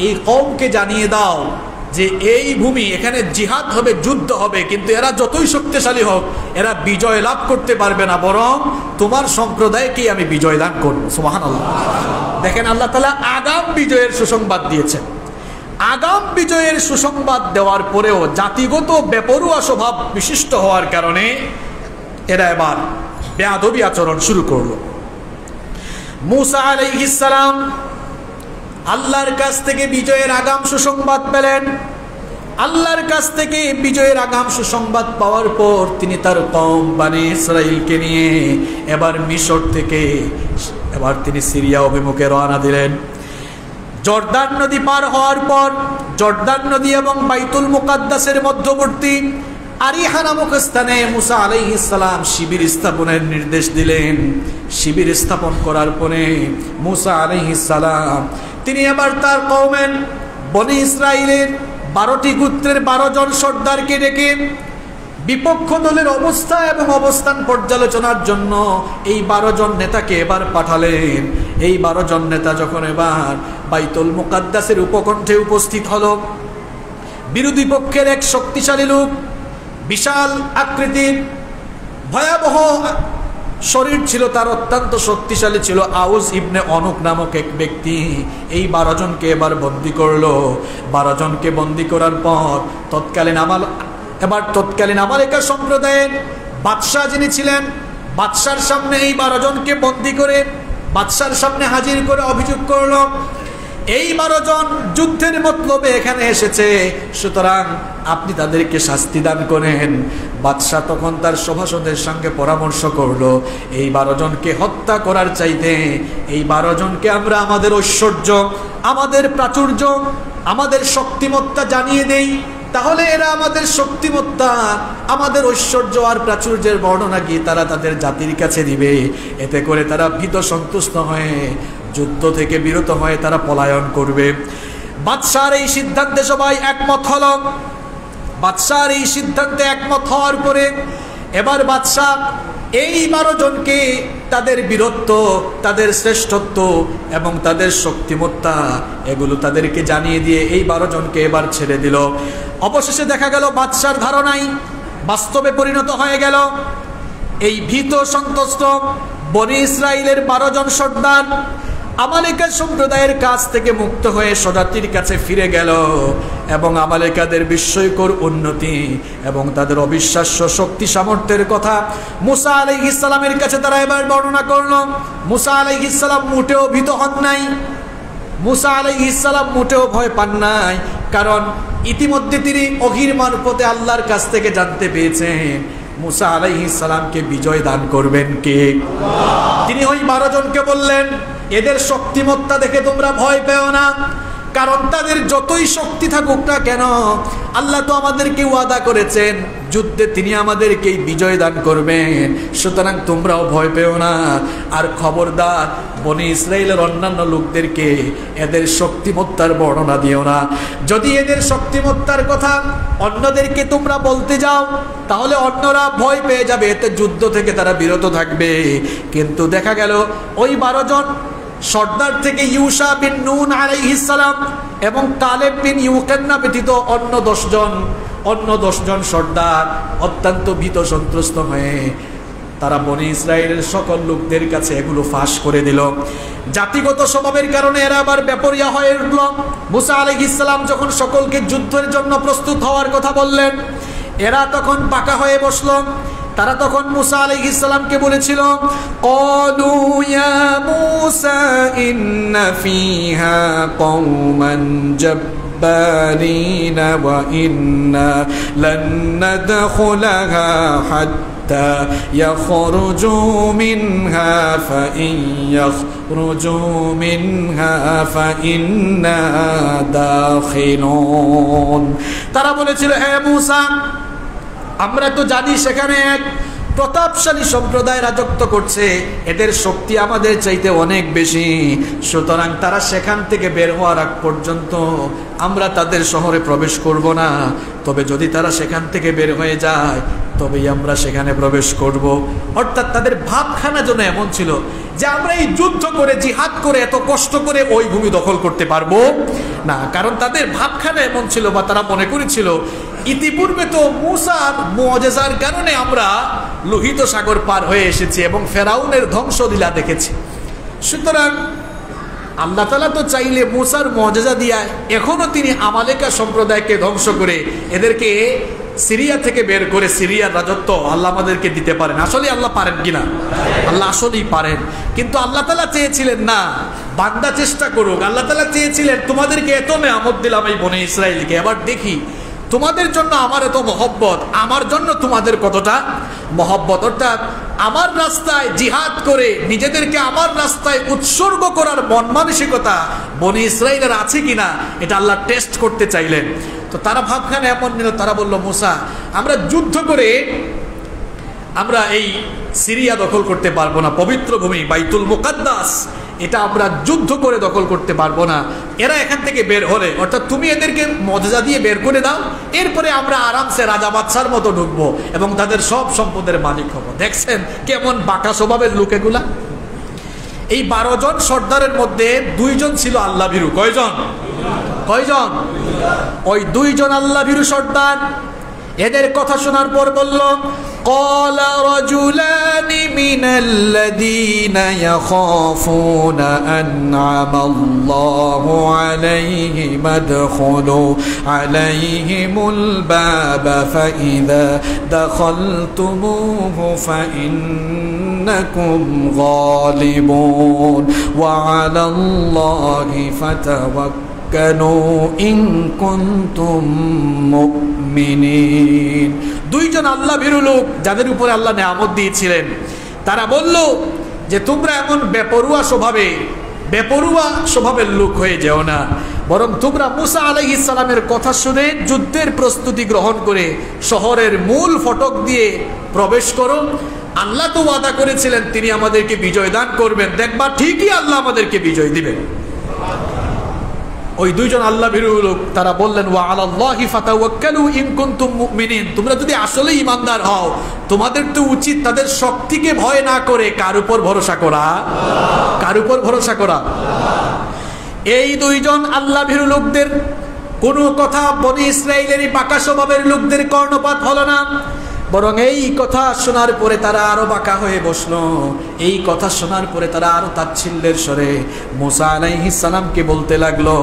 এই কওমকে জানিয়ে দাও যে এই ভূমি, এখানে জিহাদ হবে, যুদ্ধ হবে, কিন্তু এরা যতই শক্তিশালী হোক এরা বিজয় লাভ করতে পারবে না, বরং তোমার সম্প্রদায়কেই আমি বিজয় দান করব। সুবহানাল্লাহ। দেখেন আল্লাহ তাআলা আগাম বিজয়ের সুসংবাদ দিয়েছেন। আগাম বিজয়ের সুসংবাদ দেওয়ার পরেও জাতিগত বেপরোয়া স্বভাব বিশিষ্ট হওয়ার কারণে এরা এবার বেয়াদবি আচরণ শুরু করলো। মুসা আলাইহিস সালাম আল্লাহর কাছ থেকে বিজয়ের আগাম সুসংবাদ পেলেন। আল্লাহর কাছ থেকে বিজয়ের আগাম সুসংবাদ পাওয়ার পর তিনি তার কওম বনী ইসরাইলকে নিয়ে এবার মিশর থেকে এবার তিনি সিরিয়া অভিমুখে রওনা দিলেন। জর্দান নদী পার হওয়ার পর জর্দান নদী এবং বাইতুল মুকাদ্দাসের মধ্যবর্তী আরিহা নামক স্থানে মুসা আলাইহিস সালাম শিবির স্থাপনের নির্দেশ দিলেন। শিবির স্থাপন করার পরে মুসা আলাইহিস সালাম তিনি আবার তার কওমের বনী ইসরাইলের 12টি গোত্রের 12 জন সর্দারকে ডেকে বিপক্ষ দলের অবস্থা এবং অবস্থান পর্যালোচনার জন্য এই 12 জন নেতাকে এবার পাঠালেন। এই 12 জন নেতা যখন এবার বাইতুল মুকাদ্দাসের উপকণ্ঠে উপস্থিত হলো, বিরোধী পক্ষের এক শক্তিশালী লোক, বিশাল আকৃতির, ভয়াবহ শরীর ছিল তার, অত্যন্ত শক্তিশালী ছিল, আউস ইবনে অনুক নামক এক ব্যক্তি এই 12 জনকে এবার বন্দী করলো। 12 জনকে বন্দী করার পর তৎকালীন আমালেকা সম্প্রদায়ের বাদশাহ যিনি ছিলেন, বাদশার সামনে এই 12 জনকে বন্দী করে বাদশার সামনে হাজির করে অভিযোগ করলো, এই 12 জন যুদ্ধের মতলবে এখানে এসেছে, সুতরাং আপনি তাদেরকে শাস্তি দান করেন। বাদশা তখন তার সভাসদের সঙ্গে পরামর্শ করলো, এই 12 জনকে হত্যা করার চাইতে এই 12 জনকে আমরা আমাদের ঐশ্বর্য, আমাদের প্রাচুর্য, আমাদের শক্তিমত্তা জানিয়ে দেই, তাহলে এরা আমাদের শক্তিমত্তা, আমাদের ঐশ্বর্য আর প্রাচুর্যের বর্ণনা গিয়ে তারা তাদের জাতির কাছে দিবে। এতে করে তারা ভীত সন্তুষ্ট হয়ে যুদ্ধ থেকে বিরত হয়ে তারা পলায়ন করবে। বাদশার এই সিদ্ধান্তে সবাই একমত হলো। বাদশার এই সিদ্ধান্তে একমত হওয়ার পরে এবার বাদশা এই 12 জনকে তাদের বীরত্ব, তাদের শ্রেষ্ঠত্ব এবং তাদের শক্তিমত্তা এগুলো তাদেরকে জানিয়ে দিয়ে এই 12 জনকে এবার ছেড়ে দিল। অবশেষে দেখা গেল বাদশার ধারণাই বাস্তবে পরিণত হয়ে গেল। এই ভীত সন্তুষ্ট বনি ইসরাইলের 12 জন সর্দার আমালেকা সম্প্রদায়ের কাছ থেকে মুক্ত হয়ে স্বজাতির কাছে ফিরে গেল এবং আমালেকাদের বিস্ময়কর উন্নতি এবং তাদের অবিশ্বাস্য শক্তি সামর্থ্যের কথা মুসা আলাইহিস সালামের কাছে তারা এবার বর্ণনা করল। মুসা আলাইহিস সালাম মোটেও ভীত হন নাই, মুসা আলাইহিস সালাম মোটেও ভয় পান নাই, কারণ ইতিমধ্যে তিনি ওহীর মারফতে আল্লাহর কাছ থেকে জানতে পেয়েছেন মুসা আলাইহিস সালামকে বিজয় দান করবেন কে? আল্লাহ। তিনি ওই 12 জনকে বললেন, এদের শক্তিমত্তা দেখে তোমরা ভয় পেও না, কারণ তাদের যতই শক্তি থাকুক না কেন আল্লাহ তো আমাদেরকে ওয়াদা করেছেন যুদ্ধে তিনি আমাদেরকে বিজয় দান করবেন, সুতরাং তোমরাও ভয় পেও না। আর খবরদার বনি ইসরাইলের অন্যান্য লোকদেরকে এদের শক্তিমত্তার বর্ণনা দিও না। যদি এদের শক্তিমত্তার কথা অন্যদেরকে তোমরা বলতে যাও তাহলে অন্যরা ভয় পেয়ে যাবে, এতে যুদ্ধ থেকে তারা বিরত থাকবে। কিন্তু দেখা গেল ওই 12 জন সর্দার থেকে ইউশা বিন নুন আলাইহিস সালাম এবং কালেব বিন ইউকান্না ব্যতীত অন্য 10 জন সর্দার অত্যন্ত ভীত সন্ত্রস্ত হয়ে তারা বনি ইসরায়েলের সকল লোকদের কাছে এগুলো ফাঁস করে দিল। জাতিগত স্বভাবের কারণে এরা আবার বেপরিয়া হয়ে উঠল। মুসা আলাইহিস সালাম যখন সকলকে যুদ্ধের জন্য প্রস্তুত হওয়ার কথা বললেন, এরা তখন পাকা হয়ে বসল। তারা তখন মুসা আলাইহিস সালামকে বলেছিল, ক্বালু ইয়া মুসা ইন্না ফিহা কওমান জাব্বারিন ওয়া ইন্না লান নাদখুলাহা হাত্তা ইয়াখরুজু মিনহা ফাইন ইয়াখরুজু মিনহা ফাইন্না দাখিলুন। তারা বলেছিল, হে মুসা, আমরা তো জানি সেখানে এক প্রতাপশালী সম্প্রদায় রাজত্ব করছে, এদের শক্তি আমাদের চাইতে অনেক বেশি, সুতরাং তারা সেখান থেকে বের হওয়ার আগ পর্যন্ত আমরা তাদের শহরে প্রবেশ করব না। তবে যদি তারা সেখান থেকে বের হয়ে যায় তবেই আমরা সেখানে প্রবেশ করব। অর্থাৎ তাদের ভাবখানা যেন এমন ছিল যে আমরা এই যুদ্ধ করে জিহাদ করে এত কষ্ট করে ওই ভূমি দখল করতে পারবো না, কারণ তাদের ভাবখানা এমন ছিল বা তারা মনে করেছিল ইতিপূর্বে তো মুসার মুআজিজার কারণে আমরা লোহিত সাগর পার হয়ে এসেছি এবং ফেরাউনের ধ্বংসলীলা দেখেছি, সুতরাং আল্লাহ তাআলা তো চাইলে মুসার মুআজিজা দিয়া এখনো তিনি আমালেকা সম্প্রদায়কে ধ্বংস করে এদেরকে সিরিয়া থেকে বের করে সিরিয়ার রাজত্ব আল্লাহ আমাদেরকে দিতে পারেন। আসলে আল্লাহ পারেন কিনা? আল্লাহ আসলেই পারেন, কিন্তু আল্লাহ তাআলা চেয়েছিলেন না বান্দা চেষ্টা করুক। আল্লাহ তাআলা চেয়েছিলেন তোমাদেরকে এত নেয়ামত দিলাম এই বনি ইসরাইলকে, এবার দেখি তোমাদের জন্য আমার এত মহব্বত, আমার জন্য তোমাদের কতটা মহব্বত। অর্থাৎ আমার রাস্তায় জিহাদ করে নিজেদেরকে আমার রাস্তায় উৎসর্গ করার মন মানসিকতা বনি ইসরাইলের আছে কিনা এটা আল্লাহ টেস্ট করতে চাইলেন। তো তারা ভাবখানে এমন নিল, তারা বলল, মুসা, আমরা যুদ্ধ করে আমরা এই সিরিয়া দখল করতে পারবো না, পবিত্র ভূমি বাইতুল মুকাদ্দাস এটা আমরা যুদ্ধ করে দখল করতে পারবো না। এরা এখান থেকে বের হলে, অর্থাৎ তুমি এদেরকে মুআজিজা দিয়ে বের করে দাও, এরপরে আমরা আরামসে রাজা বাদশার মতো ঢুকবো এবং তাদের সব সম্পদের মালিক হবো। দেখছেন কেমন বাঁকা স্বভাবের লোক এগুলা। এই 12 জন সর্দারের মধ্যে 2 জন ছিল আল্লাহ ভীরু। কয়জন? ওই 2 জন আল্লাহ ভীরু সর্দার এদের কথা শোনার পর বলল, قال رجلان من الذين يخافون أنعم الله عليهم ادخلوا عليهم الباب فإذا دخلتموه فإن أنكم غالبون وعلى الله فتوكلوا إن كنتم مؤمنين। দুইজন আল্লাহ ভীরু লোক যাদের উপরে আল্লাহ নিয়ামত দিয়েছিলেন, তারা বলল যে তোমরা এমন বেপরোয়া স্বভাবের লোক হয়ে যেও না, বরং তোমরা মুসা আলাইহিস সালামের কথা শুনে যুদ্ধের প্রস্তুতি গ্রহণ করে শহরের মূল ফটক দিয়ে প্রবেশ করো। আল্লাহ তো ওয়াদা করেছিলেন তিনি আমাদেরকে বিজয় দান করবেন, দেখবা ঠিকই আল্লাহ আমাদেরকে বিজয় দিবেন। ওই দুইজন আল্লাহ ভীরু লোক তারা বললেন ওয়া আলাল্লাহি ফাতাওয়াক্কালু ইন কুনতুম মুমিনিন, তোমরা যদি আসলে ঈমানদার হও তোমাদের তো উচিত তাদের শক্তিকে ভয় না করে কার উপর ভরসা করা? কার উপর ভরসা করা? এই দুইজন আল্লাহ ভীরু লোকদের কোনো কথা বনি ইসরাইলের বাঁকা স্বভাবের লোকদের কর্ণপাত হলো না, বরং এই কথা শোনার পরে তারা আরো বাঁকা হয়ে বসলো। এই কথা শোনার পরে তারা আরো তাচ্ছিল্যের স্বরে মুসা আলাইহিস সালামকে বলতে লাগলো,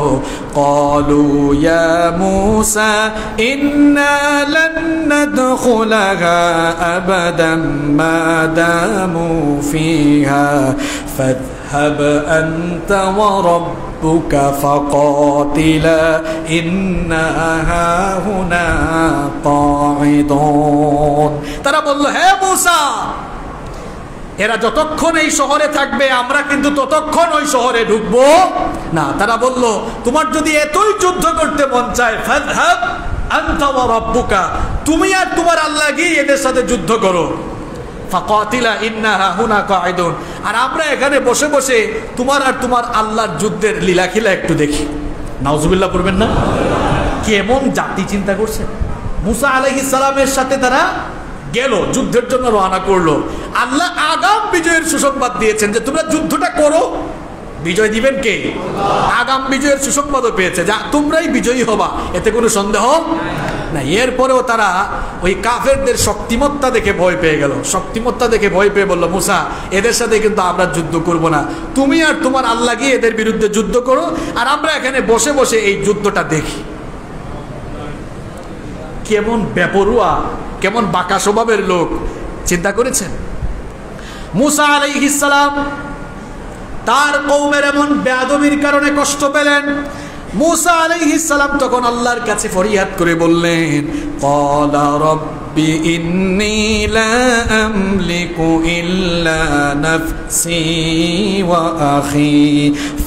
ক্বালু ইয়া মুসা ইন্না লান নাদখুলাহা আবাদাম মা দামু ফিহা ফাযহাব আনতা ওয়া রাব্বুকা ফাকাতিলা ইন্না হাহুনা কাঈদুন। তারা বলল, হে মুসা, এরা যতক্ষণ এই শহরে থাকবে আমরা কিন্তু ততক্ষণ ওই শহরে ঢুকবো না। তারা বলল, তোমার যদি এতই যুদ্ধ করতে মন চায় ফাযহাব আনতা ওয়া রাব্বুকা, তুমি আর তোমার আল্লাহ গিয়ে এদের সাথে যুদ্ধ করো। ফাকাতিলা ইন্না হাহুনা কাঈদুন, আর আমরা এখানে বসে বসে তোমার আর তোমার আল্লাহর যুদ্ধের লীলাখিলা একটু দেখি। নাউজুবিল্লাহ পড়বেন না? কেমন জাতি চিন্তা করছে। মুসা আলাইহিস সালামের সাথে তারা গেল, যুদ্ধের জন্য রওনা করলো। আল্লাহ আগাম বিজয়ের সুসংবাদ দিয়েছেন যে তোমরা যুদ্ধটা করো, বিজয় দিবেন কে? আগাম বিজয়ের সুসংবাদও পেয়েছে, যা তোমরাই বিজয়ী হবা, এতে কোনো সন্দেহ না। এরপরেও তারা ওই কাফেরদের শক্তিমত্তা দেখে ভয় পেয়ে গেল। শক্তিমত্তা দেখে ভয় পেয়ে বলল, মুসা, এদের সাথে কিন্তু আমরা যুদ্ধ করব না, তুমি আর তোমার আল্লাহ গিয়ে এদের বিরুদ্ধে যুদ্ধ করো, আর আমরা এখানে বসে বসে এই যুদ্ধটা দেখি। কেমন বেপরোয়া, কেমন বাঁকা স্বভাবের লোক, চিন্তা করেছেন? মুসা আলাইহিস সালাম তার কওমের এমন বেয়াদবির কারণে কষ্ট পেলেন। মুসা আলাইহিস সালাম তখন আল্লাহর কাছে ফরিয়াদ করে বললেন, ক্বালা রাব্বি ইন্নী লা আমলিকু ইল্লা নাফসি ওয়া আখি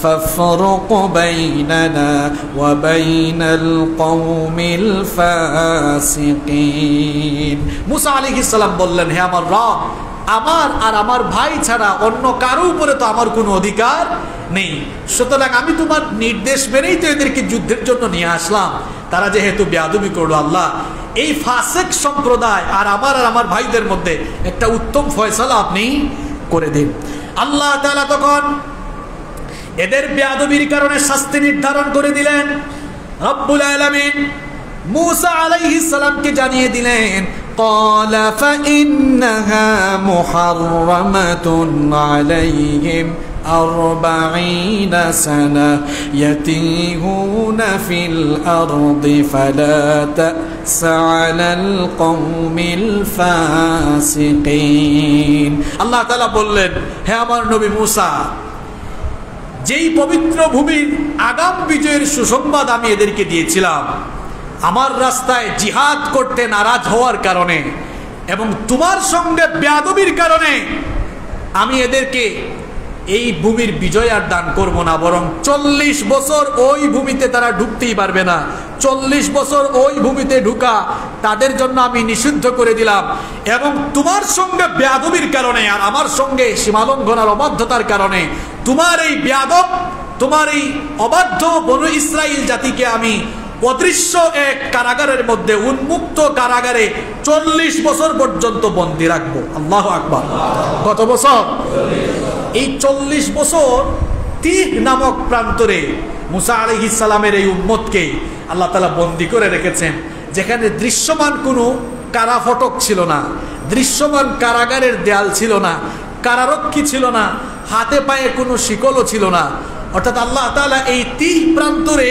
ফাফরুক বাইনানা ওয়া বাইনাল কওমিল ফাসিকিন। মুসা আলাইহিস সালাম বললেন, হে আমার রব, আমার আর আমার ভাই ছাড়া অন্য কারো উপরে তো আমার কোনো অধিকার নেই, সুতরাং আমি তোমার নির্দেশ মেনেই তো এদেরকে যুদ্ধের জন্য নিয়ে আসলাম। তারা যেহেতু বেয়াদবি করলো, আল্লাহ এই ফাসিক সম্প্রদায় আর আমার ভাইদের মধ্যে একটা উত্তম ফয়সালা আপনি করে দিন। আল্লাহ তাআলা তখন এদের বেয়াদবির কারণে শাস্তি নির্ধারণ করে দিলেন। রব্বুল আলামিন মুসা আলাইহিস সালামকে জানিয়ে দিলেন, قال فإنها محرمة عليهم 40 سنة يتيهون في الأرض فلا تأس على القوم الفاسقين। আল্লাহ তাআলা বললেন, হে আমার নবী মুসা, যেই পবিত্র ভূমির আগাম বিজয়ের সুসংবাদ আমি এদেরকে দিয়েছিলাম, আমার রাস্তায় জিহাদ করতে নারাজ হওয়ার কারণে এবং তোমার সঙ্গে বেয়াদবির কারণে আমি এদেরকে এই ভূমির বিজয় আর দান করব না, বরং 40 বছর ওই ভূমিতে তারা ঢুকতেই পারবে না। 40 বছর ওই ভূমিতে ঢুকা তাদের জন্য আমি নিষিদ্ধ করে দিলাম। এবং তোমার সঙ্গে বেয়াদবির কারণে আর আমার সঙ্গে সীমালঙ্ঘনার অবাধ্যতার কারণে তোমার এই বেয়াদব, তোমার এই অবাধ্য বনু ইসরাইল জাতিকে আমি অদৃশ্য এক কারাগারের মধ্যে, উন্মুক্ত কারাগারে 40 বছর পর্যন্ত বন্দী রাখবো। আল্লাহু আকবার। কত বছর? এই 40 বছর তিহ নামক প্রান্তরে মুসা আলাইহিস সালামের এই উম্মতকে আল্লাহ তাআলা বন্দী করে রেখেছেন, যেখানে দৃশ্যমান কোনো কারা ফটক ছিল না, দৃশ্যমান কারাগারের দেয়াল ছিল না, কারারক্ষী ছিল না, হাতে পায়ে কোনো শিকলও ছিল না। অর্থাৎ আল্লাহ তাআলা এই 30 প্রান্তরে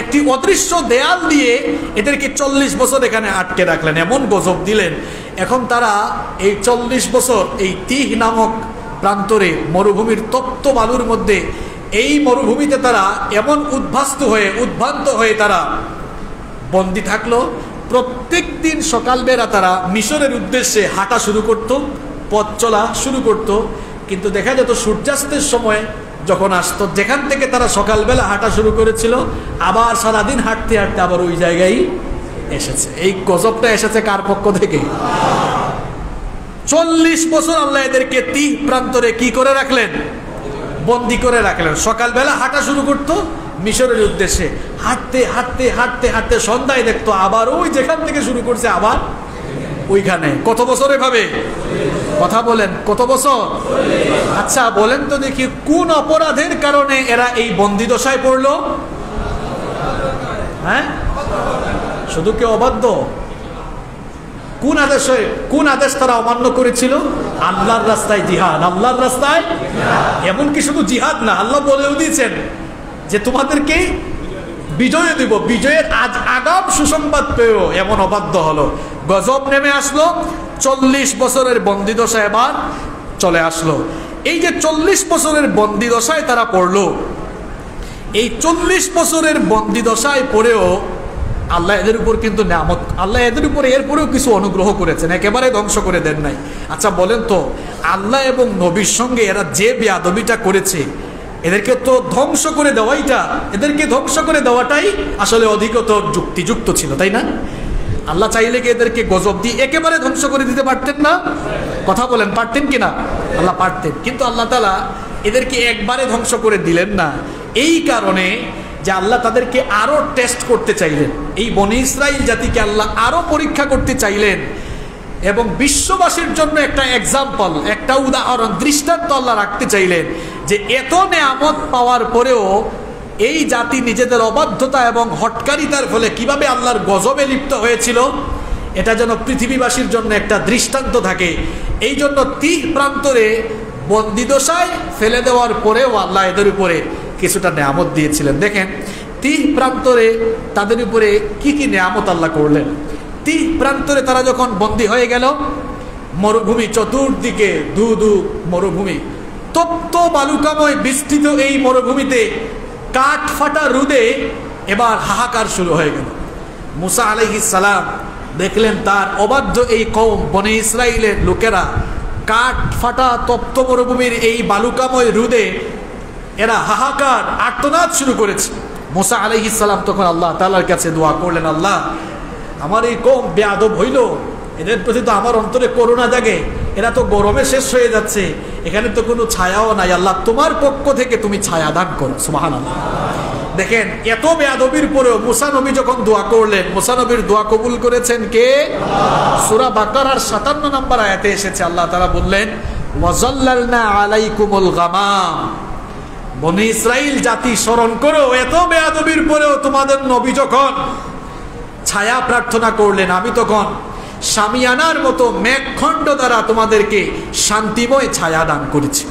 একটি অদৃশ্য দেয়াল দিয়ে এদেরকে 40 বছর এখানে আটকে রাখলেন, এমন গজব দিলেন। এখন তারা এই 40 বছর এই 30 নামক প্রান্তরে মরুভূমির তপ্ত বালুর মধ্যে, এই মরুভূমিতে তারা এমন উদ্ভ্রান্ত হয়ে তারা বন্দী থাকলো। প্রত্যেক দিন সকালবেলা তারা মিশরের উদ্দেশ্যে হাঁটা শুরু করত, পথ চলা শুরু করত, কিন্তু দেখা যেত সূর্যাস্তের সময় যখন আসতো, যেখান থেকে তারা সকালবেলা হাঁটা শুরু করেছিল, আবার সারাদিন হাঁটতে হাঁটতে আবার ওই জায়গায় এসেছে। এই গজবটা এসেছে কার পক্ষ থেকে? 40 বছর আল্লাহ এদেরকে 30 প্রান্তরে কি করে রাখলেন? বন্দী করে রাখলেন। সকালবেলা হাঁটা শুরু করতো মিশরের উদ্দেশ্যে, হাঁটতে হাঁটতে হাঁটতে হাঁটতে সন্ধ্যায় দেখতো আবার ওই যেখান থেকে শুরু করছে আবার ওইখানে। কত বছর এভাবে? কথা বলেন, কত বছর? আচ্ছা বলেন তো দেখি, কোন অপরাধের কারণে এরা এই বন্দী দশায় পড়লো? হ্যাঁ, শুধু কি অবাধ্য? কোন আদেশ তারা অমান্য করেছিল? আল্লাহর রাস্তায় জিহাদ, আল্লাহর রাস্তায়। এমনকি শুধু জিহাদ না, আল্লাহ বলেও দিয়েছেন যে তোমাদেরকে বিজয় দিব, বিজয়ের আগাম সুসংবাদ পেয়েও এমন অবাধ্য হলো। গজব নেমে আসলো, 40 বছরের বন্দিদশা এবার চলে আসলো। এই যে 40 বছরের বন্দিদশায় তারা পড়লো, এই 40 বছরের বন্দিদশায় পড়েও আল্লাহ এদের উপর কিন্তু নিয়ামত, আল্লাহ এদের উপর এরপরেও কিছু অনুগ্রহ করেছেন, একেবারে ধ্বংস করে দেন নাই। আচ্ছা বলেন তো, আল্লাহ এবং নবীর সঙ্গে এরা যে বেয়াদবিটা করেছে, এদেরকে তো ধ্বংস করে দেওয়াটাই আসলে অধিকতর যুক্তিযুক্ত ছিল, তাই না? আল্লাহ চাইলে কি এদেরকে গজব দিয়ে একেবারে ধ্বংস করে দিতে পারতেন না? কথা বলেন, পারতেন কিনা? আল্লাহ পারতেন, কিন্তু আল্লাহ তাআলা এদেরকে একবারে ধ্বংস করে দিলেন না। এই কারণে যে আল্লাহ তাদেরকে আরো টেস্ট করতে চাইলেন, এই বনী ইসরাইল জাতিকে আল্লাহ আরো পরীক্ষা করতে চাইলেন, এবং বিশ্ববাসীর জন্য একটা এক্সাম্পল, একটা উদাহরণ, দৃষ্টান্ত আল্লাহ রাখতে চাইলেন যে এত নেয়ামত পাওয়ার পরেও এই জাতি নিজেদের অবাধ্যতা এবং হটকারিতার ফলে কিভাবে আল্লাহর গজবে লিপ্ত হয়েছিল, এটা যেন পৃথিবীবাসীর জন্য একটা দৃষ্টান্ত থাকে। এই জন্য 30 প্রান্তরে বন্দিদশায় ফেলে দেওয়ার পরেও আল্লাহ এদের উপরে কিছুটা নেয়ামত দিয়েছিলেন। দেখেন 30 প্রান্তরে তাদের উপরে কি কি নেয়ামত আল্লাহ করলেন। 30 প্রান্তরে তারা যখন বন্দী হয়ে গেল, মরুভূমি চতুর্দিকে, ধু মরুভূমি, তপ্ত বালুকাময় বিস্তৃত এই মরুভূমিতে কাঠ ফাটা রোদে এবার হাহাকার শুরু হয়ে গেল। মুসা আলাইহিস সালাম দেখলেন তার অবাধ্য এই কওম বনী ইসরাইলের লোকেরা কাঠ ফাটা তপ্ত মরুভূমির এই বালুকাময় রোদে এরা হাহাকার আর্তনাদ শুরু করেছে। মুসা আলাইহিস সালাম তখন আল্লাহ তাআলার কাছে দোয়া করলেন, আল্লাহ আমার এই কওম বেয়াদব হইল, এদের প্রতি তো আমার অন্তরে করুণা জাগে, এরা তো গরমে শেষ হয়ে যাচ্ছে, এখানে তো কোনো ছায়াও নাই, আল্লাহ তোমার পক্ষ থেকে তুমি ছায়া দান করো। সুবহানাল্লাহ। দেখেন এত বেয়াদবির পরেও মুসা নবী যখন দোয়া করলেন, মুসা নবীর দোয়া কবুল করেছেন কে? সূরা বাকারার 57 নম্বর আয়াতে এসেছে, আল্লাহ তাআলা বললেন ওয়াজাল্লালনা আলাইকুমুল গামাম। বনী ইসরাইল জাতি স্মরণ করো, এত বেয়াদবির পরেও তোমাদের নবী যখন ছায়া প্রার্থনা করলেন, আমি তখন শামিয়ানার মতো মেঘখণ্ড দ্বারা তোমাদেরকে শান্তিময় ছায়া দান করেছি।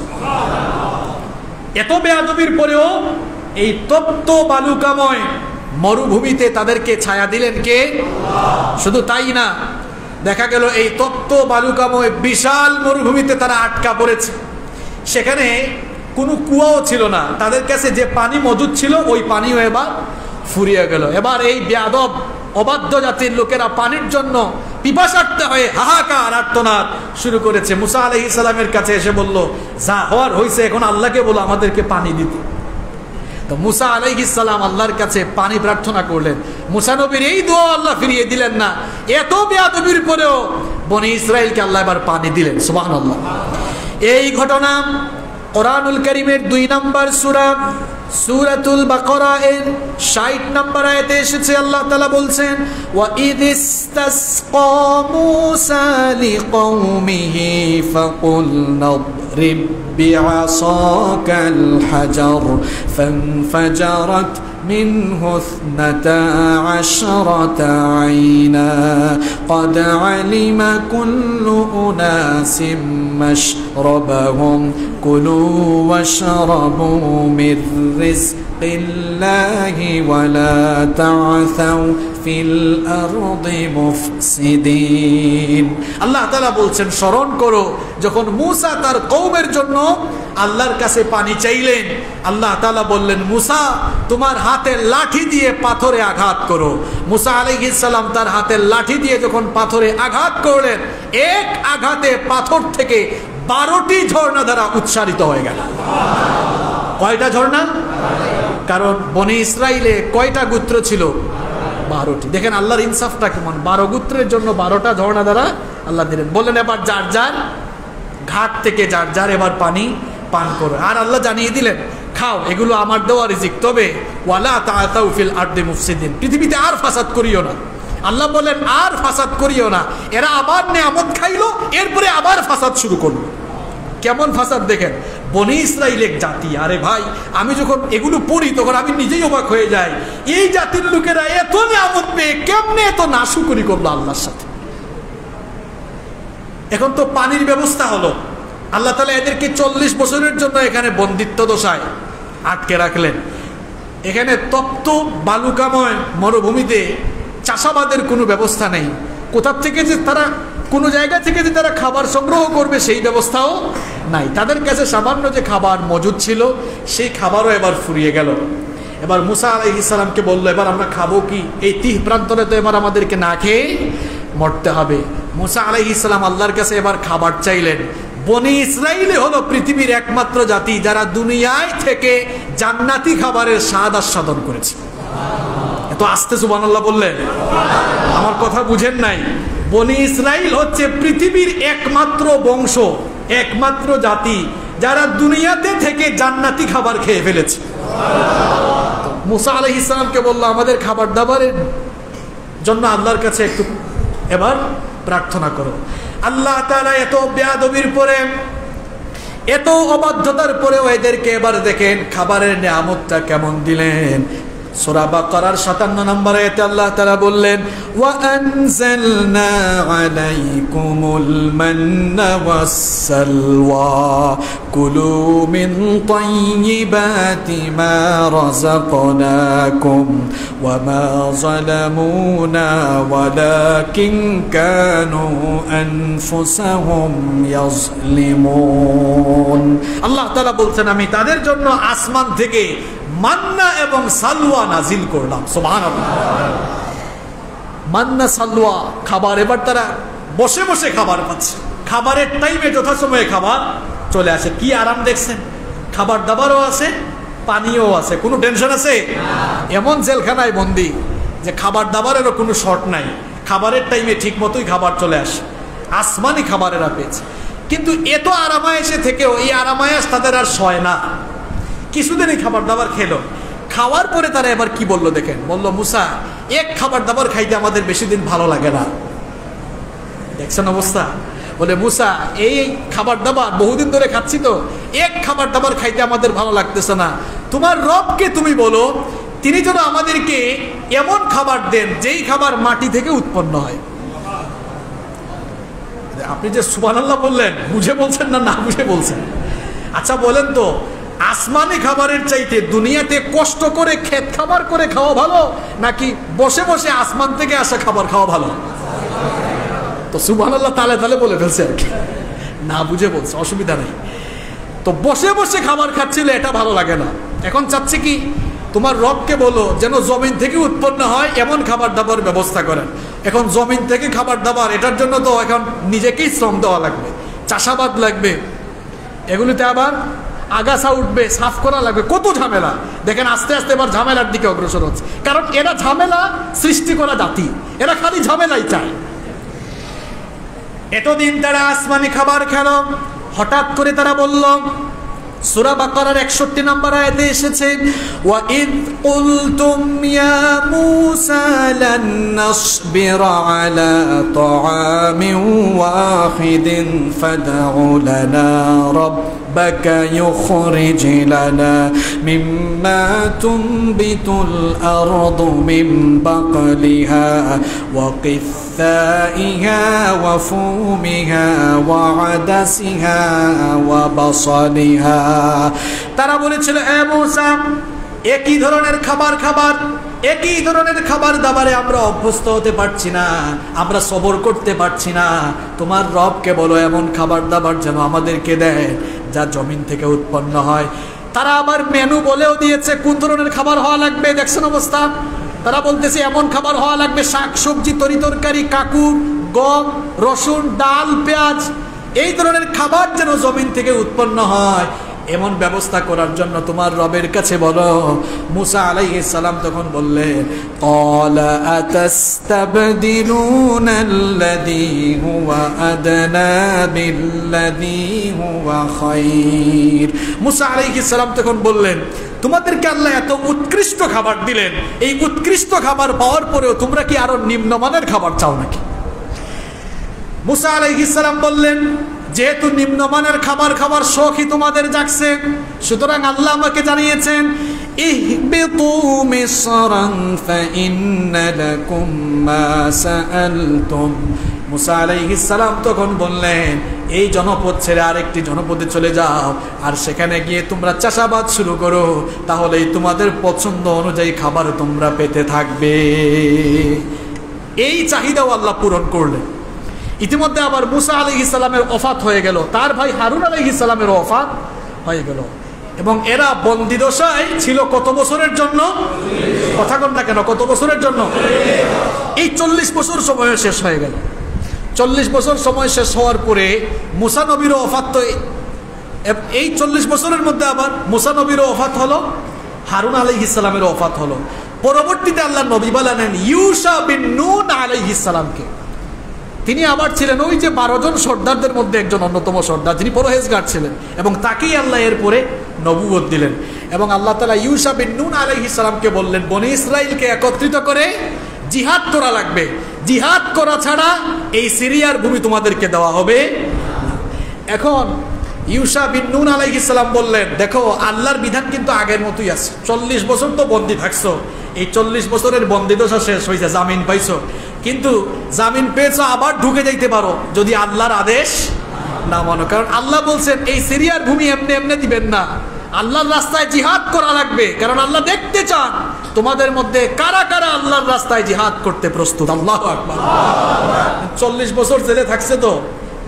এত বেয়াদবির পরেও এই তপ্ত বালুকাময় মরুভূমিতে তাদেরকে ছায়া দিলেন কে? শুধু তাই না, দেখা গেল এই তপ্ত বালুকাময় বিশাল মরুভূমিতে তারা আটকা পড়েছে, সেখানে কোনো কুয়াও ছিল না, তাদের কাছে যে পানি মজুদ ছিল ওই পানিও এবার ফুরিয়ে গেল। এবার এই বেয়াদব অবাধ্য জাতির লোকেরা পানির জন্য পিপাসার্ত হয়ে হাহাকার আর্তনাদ শুরু করেছে। মুসা আলাইহিস সালামের কাছে এসে বলল, যা হওয়ার হয়েছে, এখন আল্লাহকে বলো আমাদেরকে পানি দিতে। তো মুসা আলাইহিস সালাম আল্লাহর কাছে পানি প্রার্থনা করলেন। মুসা নবীর এই দোয়া আল্লাহ ফিরিয়ে দিলেন না, এত বেয়াদবির পরেও বনী ইসরাইলকে আল্লাহ এবার পানি দিলেন। সুবহানাল্লাহ। এই ঘটনা কোরআনুল কারীমের 2 নম্বর সূরা সূরাতুল বাকারা এর 60 নম্বর আয়াতে এসেছে, আল্লাহ তাআলা বলছেন ওয়া ইদিস্তাসকা মূসা লিকওমিহি ফাকুলনা اضرب بعصاك الحجر فانفجرت منه 12 عينا قد علم كل أناس مشربهم كلوا واشربوا من رزق الله ولا تعثوا في الأرض مفسدين আল্লাহ তাআলা বলছেন স্মরণ করো যখন মূসা তার কওমের জন্য আল্লাহর কাছে পানি চাইলেন আল্লাহ তাআলা বললেন মূসা তোমার হাতের লাঠি দিয়ে পাথরে আঘাত করো মূসা আলাইহিস সালাম তার হাতের লাঠি দিয়ে যখন পাথরে আঘাত করলেন এক আঘাতে পাথর থেকে 12টি ঝর্ণা দ্বারা উচ্চারিত হয়ে গেল কয়টা ঝর্ণা কারণ বনি ইসরাইলে কয়টা গোত্র ছিল 12টি দেখেন আল্লাহর ইনসাফটা কেমন 12 গোত্রের জন্য 12টা ঝর্ণা দ্বারা আল্লাহ দিলেন বললেন এবার যার যার ঘাট থেকে যার যার এবার পানি পান করো আর আল্লাহ জানিয়ে দিলেন খাও এগুলো আমার দেওয়া রিজিক তবে ওয়ালা তাআতাউ ফিল আরদি মুফসিদিন পৃথিবীতে আর ফাসাদ করিও না আল্লাহ বলেন আর ফাসাদ করিও না এরা আবার নিয়ামত খাইলো এরপরে আবার ফাসাদ শুরু করলো কেমন ফাসাদ দেখেন বনি ইসরাইল এক জাতি আরে ভাই আমি যখন এগুলো পড়ি তখন আমি নিজেই অবাক হয়ে যাই এই জাতির লোকেরা এত নিয়ামত পেয়ে কেমনে এত নাশুকরি করলো আল্লাহর সাথে এখন তো পানির ব্যবস্থা হলো আল্লাহ তাআলা এদেরকে 40 বছরের জন্য এখানে বন্দিত্ব দশায় আটকে রাখলেন এখানে তপ্ত বালুকাময় মরুভূমিতে চাষাবাদের কোনো ব্যবস্থা নেই কোথা থেকে যে তারা কোনো জায়গা থেকে যে তারা খাবার সংগ্রহ করবে সেই ব্যবস্থাও নাই তাদের কাছে সামান্য যে খাবার মজুদ ছিল সেই খাবারও এবার ফুরিয়ে গেল এবার মূসা আলাইহিস সালামকে বলল এবার আমরা খাবো কি এই 30 প্রান্তরে তো এবার আমাদেরকে না খেয়ে মরতে হবে মূসা আলাইহিস সালাম আল্লাহর কাছে এবার খাবার চাইলেন বনি ইসরাইল হলো পৃথিবীর একমাত্র জাতি যারা দুনিয়ায় থেকে জান্নাতি খাবারের স্বাদ আস্বাদন করেছে এত আস্তে সুবহানাল্লাহ বললেন আমার কথা বুঝেন নাই বনি ইসরাইল হচ্ছে পৃথিবীর একমাত্র বংশ একমাত্র জাতি যারা দুনিয়াতে থেকে জান্নাতি খাবার খেয়ে ফেলেছে মূসা আলাইহিস সালামকে বলল আমাদের খাবার দাবারের জন্য আল্লাহর কাছে একটু এবার প্রার্থনা করো আল্লাহ তাআলা এত বেয়াদবির পরে এত অবাধ্যতার পরেও এদেরকে এবার দেখেন খাবারের নিয়ামতটা কেমন দিলেন সূরা বাকারার 57 নম্বর আয়াতে আল্লাহ তাআলা বললেন ওয়া আনজালনা আলাইকুমুল মান্না ওয়াস-সালওয়া কুলু মিন তাইয়্যিবাতি মা রাযাকনাকুম ওয়া মা যালামুনা ওয়ালাকিন কানু আনফুসাহুম ইয়াজলিমুন আল্লাহ তাআলা বলছেন আমি তাদের জন্য আসমান থেকে মান্না এবং সালওয়া নাজিল করলাম সুবহানাল্লাহ মান্না সালওয়া খাবার এবার তারা বসে বসে খাবার পাচ্ছে খাবারের টাইমে যথাসময়ে খাবার চলে আসে কি আরাম দেখছেন খাবার দাবারও আছে পানিও আছে কোনো টেনশন আছে এমন জেলখানায় বন্দি যে খাবার দাবারেরও কোনো শর্ট নাই খাবারের টাইমে ঠিক মতোই খাবার চলে আসে আসমানি খাবারেরা পেয়েছে কিন্তু এত আরামায়েশে থেকেও এই আরামায়েশ তাদের আর সয় না কিছুদিনই খাবার দাবার খেলো খাওয়ার পরে তারা এবার কি বললো দেখেন বললো মূসা এক খাবার দাবার খাইতে আমাদের বেশি দিন ভালো লাগে না দেখছেন অবস্থা বলে মূসা এই খাবার দাবার বহুদিন ধরে খাচ্ছি তো এক খাবার দাবার খাইতে আমাদের ভালো লাগতেছে না তোমার রবকে তুমি বলো তিনি যেন আমাদেরকে এমন খাবার দেন যেই খাবার মাটি থেকে উৎপন্ন হয় আপনি যে সুবহানাল্লাহ বললেন বুঝে বলছেন না না বুঝে বলছেন আচ্ছা বলেন তো আসমানি খাবারের চাইতে দুনিয়াতে কষ্ট করে খেত খাবার করে খাওয়া ভালো নাকি বসে বসে আসমান থেকে আসা খাবার খাওয়া ভালো তো সুবহানাল্লাহ তালে তালে বলে ফেলছে আর কি না বুঝে বলছে অসুবিধা নেই তো বসে বসে খাবার খাচ্ছিল এটা ভালো লাগে না এখন চাচ্ছে কি তোমার রবকে বলো যেন জমিন থেকে উৎপন্ন হয় এমন খাবার দাবার ব্যবস্থা করেন এখন জমিন থেকে খাবার দাবার এটার জন্য তো এখন নিজেকেই শ্রম দেওয়া লাগবে চাষাবাদ লাগবে এগুলিতে আবার আগাছা উঠবে সাফ করা লাগবে কত ঝামেলা দেখেন আস্তে আস্তে এবার ঝামেলার দিকে অগ্রসর হচ্ছে কারণ এরা ঝামেলা সৃষ্টি করা জাতি এরা খালি ঝামেলাই চায় এতদিন তারা আসমানি খাবার খেল হঠাৎ করে তারা বলল সূরা বাকারার 61 নম্বর আয়াতে এসেছে ওয়া ইদ কুলতুম ইয়া মূসা লান নাসবিরা আলা তাআমিন ওয়াহিদিন ফাদউ লানা রাব্বাক ربك يخرج لنا مما تنبت الأرض من بقلها وقثائها وفومها وعدسها وبصلها তারা বলেছিল হে মূসা একই ধরনের খাবার দাবারে আমরা অভ্যস্ত হতে পারছি না, আমরা সবর করতে পারছি না, তোমার রবকে বলো এমন খাবার দাবার যেন আমাদেরকে দেয় যা জমিন থেকে উৎপন্ন হয়। তারা আবার মেনু বলেও দিয়েছে কোন ধরনের খাবার হওয়া লাগবে। দেখছেন অবস্থা, তারা বলতেছে এমন খাবার হওয়া লাগবে শাক সবজি তরি তরকারি কাকুর গম রসুন ডাল পেঁয়াজ এই ধরনের খাবার যেন জমিন থেকে উৎপন্ন হয়, এমন ব্যবস্থা করার জন্য তোমার রবের কাছে বলো। মুসা আলাইহিস সালাম তখন বললেন ক্বালা আতাস্তাবদিলুনা আল্লাযী হুয়া আদনা বিল্লাযী হুয়া খায়র। মুসা আলাইহিস সালাম তখন বললেন তোমাদেরকে আল্লাহ এত উৎকৃষ্ট খাবার দিলেন, এই উৎকৃষ্ট খাবার পাওয়ার পরেও তোমরা কি আরো নিম্নমানের খাবার চাও নাকি? মুসা আলাইহিস সালাম বললেন যেহেতু নিম্নমানের খাবার খাবার শখই তোমাদের জাগছে, সুতরাং আল্লাহ আমাকে জানিয়েছেন ইহবিতু মিসরান ফাইন্না লাকুম মা সাআলতুম। মুসা আলাইহিস সালাম তখন বললেন এই জনপদ ছেড়ে আরেকটি জনপদে চলে যাও, আর সেখানে গিয়ে তোমরা চাষাবাদ শুরু করো, তাহলেই তোমাদের পছন্দ অনুযায়ী খাবার তোমরা পেতে থাকবে। এই চাহিদাও আল্লাহ পূরণ করলেন। ইতিমধ্যে আবার মুসা আলাইহিস সালামের ওফাত হয়ে গেল, তার ভাই হারুন আলাইহিস সালামের ওফাত হয়ে গেল, এবং এরা বন্দিদশায় ছিল কত বছরের জন্য? কথা কন না কেন, কত বছরের জন্য? এই 40 বছর সময় শেষ হয়ে গেল। 40 বছর সময় শেষ হওয়ার পরে মুসা নবীরও ওফাত, তো এই 40 বছরের মধ্যে আবার মুসা নবীরও ওফাত হলো, হারুন আলাইহিস সালামের ওফাত হলো। পরবর্তীতে আল্লাহ নবী বানালেন ইউশা বিন নুন আলাইহিস সালামকে। তিনি আবার ছিলেন ওই যে 12 জন সর্দারদের মধ্যে একজন অন্যতম সর্দার, যিনি পরহেজগার ছিলেন, এবং তাকেই আল্লাহ এরপরে নবুয়ত দিলেন। এবং আল্লাহ তাআলা ইউশা বিন নুন আলাইহিস সালামকে বললেন বনি ইসরাইলকে একত্রিত করে জিহাদ করা লাগবে, জিহাদ করা ছাড়া এই সিরিয়ার ভূমি তোমাদেরকে দেওয়া হবে। এখন ইউশা বিন নুন আলাইহিস সালাম বললেন দেখো আল্লাহর বিধান কিন্তু আগের মতোই আছে, 40 বছর তো বন্দী থাকছো, এই 40 বছরের বন্দিদশা শেষ হয়েছে, জামিন পাইছো, কিন্তু জামিন পেয়েছো আবার ঢুকে যাইতে পারো যদি আল্লাহর আদেশ না মানো। কারণ আল্লাহ বলছেন এই সিরিয়ার ভূমি এমনি এমনি দিবেন না, আল্লাহর রাস্তায় জিহাদ করা লাগবে, কারণ আল্লাহ দেখতে চান তোমাদের মধ্যে কারা কারা আল্লাহর রাস্তায় জিহাদ করতে প্রস্তুত। আল্লাহু আকবার। 40 বছর জেলে থাকছে তো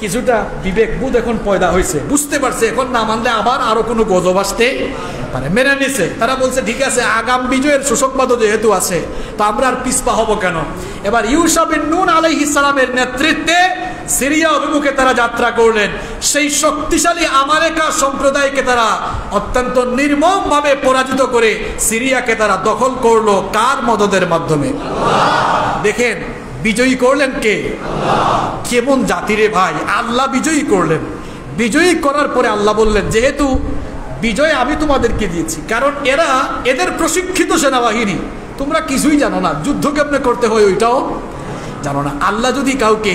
কিছুটা বিবেক বুধ এখন পয়দা হয়েছে, বুঝতে পারছে এখন না মানলে আবার আরো কোনো গজব আসতে পারে, মেনে নিছে। তারা বলছে ঠিক আছে আগাম বিজয়ের সুসংবাদও যেহেতু আছে তো আমরা আর পিছপা হব কেন। এবার ইউশা বিন নুন আলাইহিস সালামের নেতৃত্বে সিরিয়া অভিমুখে তারা যাত্রা করলেন। সেই শক্তিশালী আমালেকা সম্প্রদায়কে তারা অত্যন্ত নির্মমভাবে পরাজিত করে সিরিয়াকে তারা দখল করলো কার মদদের মাধ্যমে? দেখেন বিজয়ী করলেন কে? কেমন জাতিরে ভাই, আল্লাহ বিজয়ী করলেন। বিজয়ী করার পরে আল্লাহ বললেন যেহেতু বিজয় আমি তোমাদেরকে দিয়েছি, কারণ এদের প্রশিক্ষিত সেনাবাহিনী, তোমরা কিছুই জানো না, যুদ্ধ কেমনে করতে হয় ওইটাও জানো না। আল্লাহ যদি কাউকে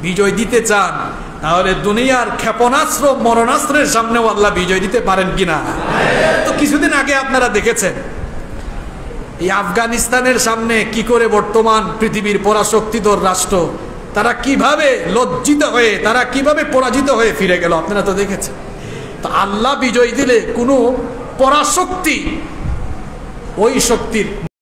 বিজয় দিতে চান তাহলে দুনিয়ার ক্ষেপণাস্ত্র মরণাস্ত্রের সামনেও আল্লাহ বিজয় দিতে পারেন কিনা। তো কিছুদিন আগে আপনারা দেখেছেন এই আফগানিস্তানের সামনে কি করে বর্তমান পৃথিবীর পরাশক্তিধর রাষ্ট্র তারা কিভাবে লজ্জিত হয়ে, তারা কিভাবে পরাজিত হয়ে ফিরে গেল, আপনারা তো দেখেছেন। তো আল্লাহ বিজয় দিলে কোনো পরাশক্তি ওই শক্তির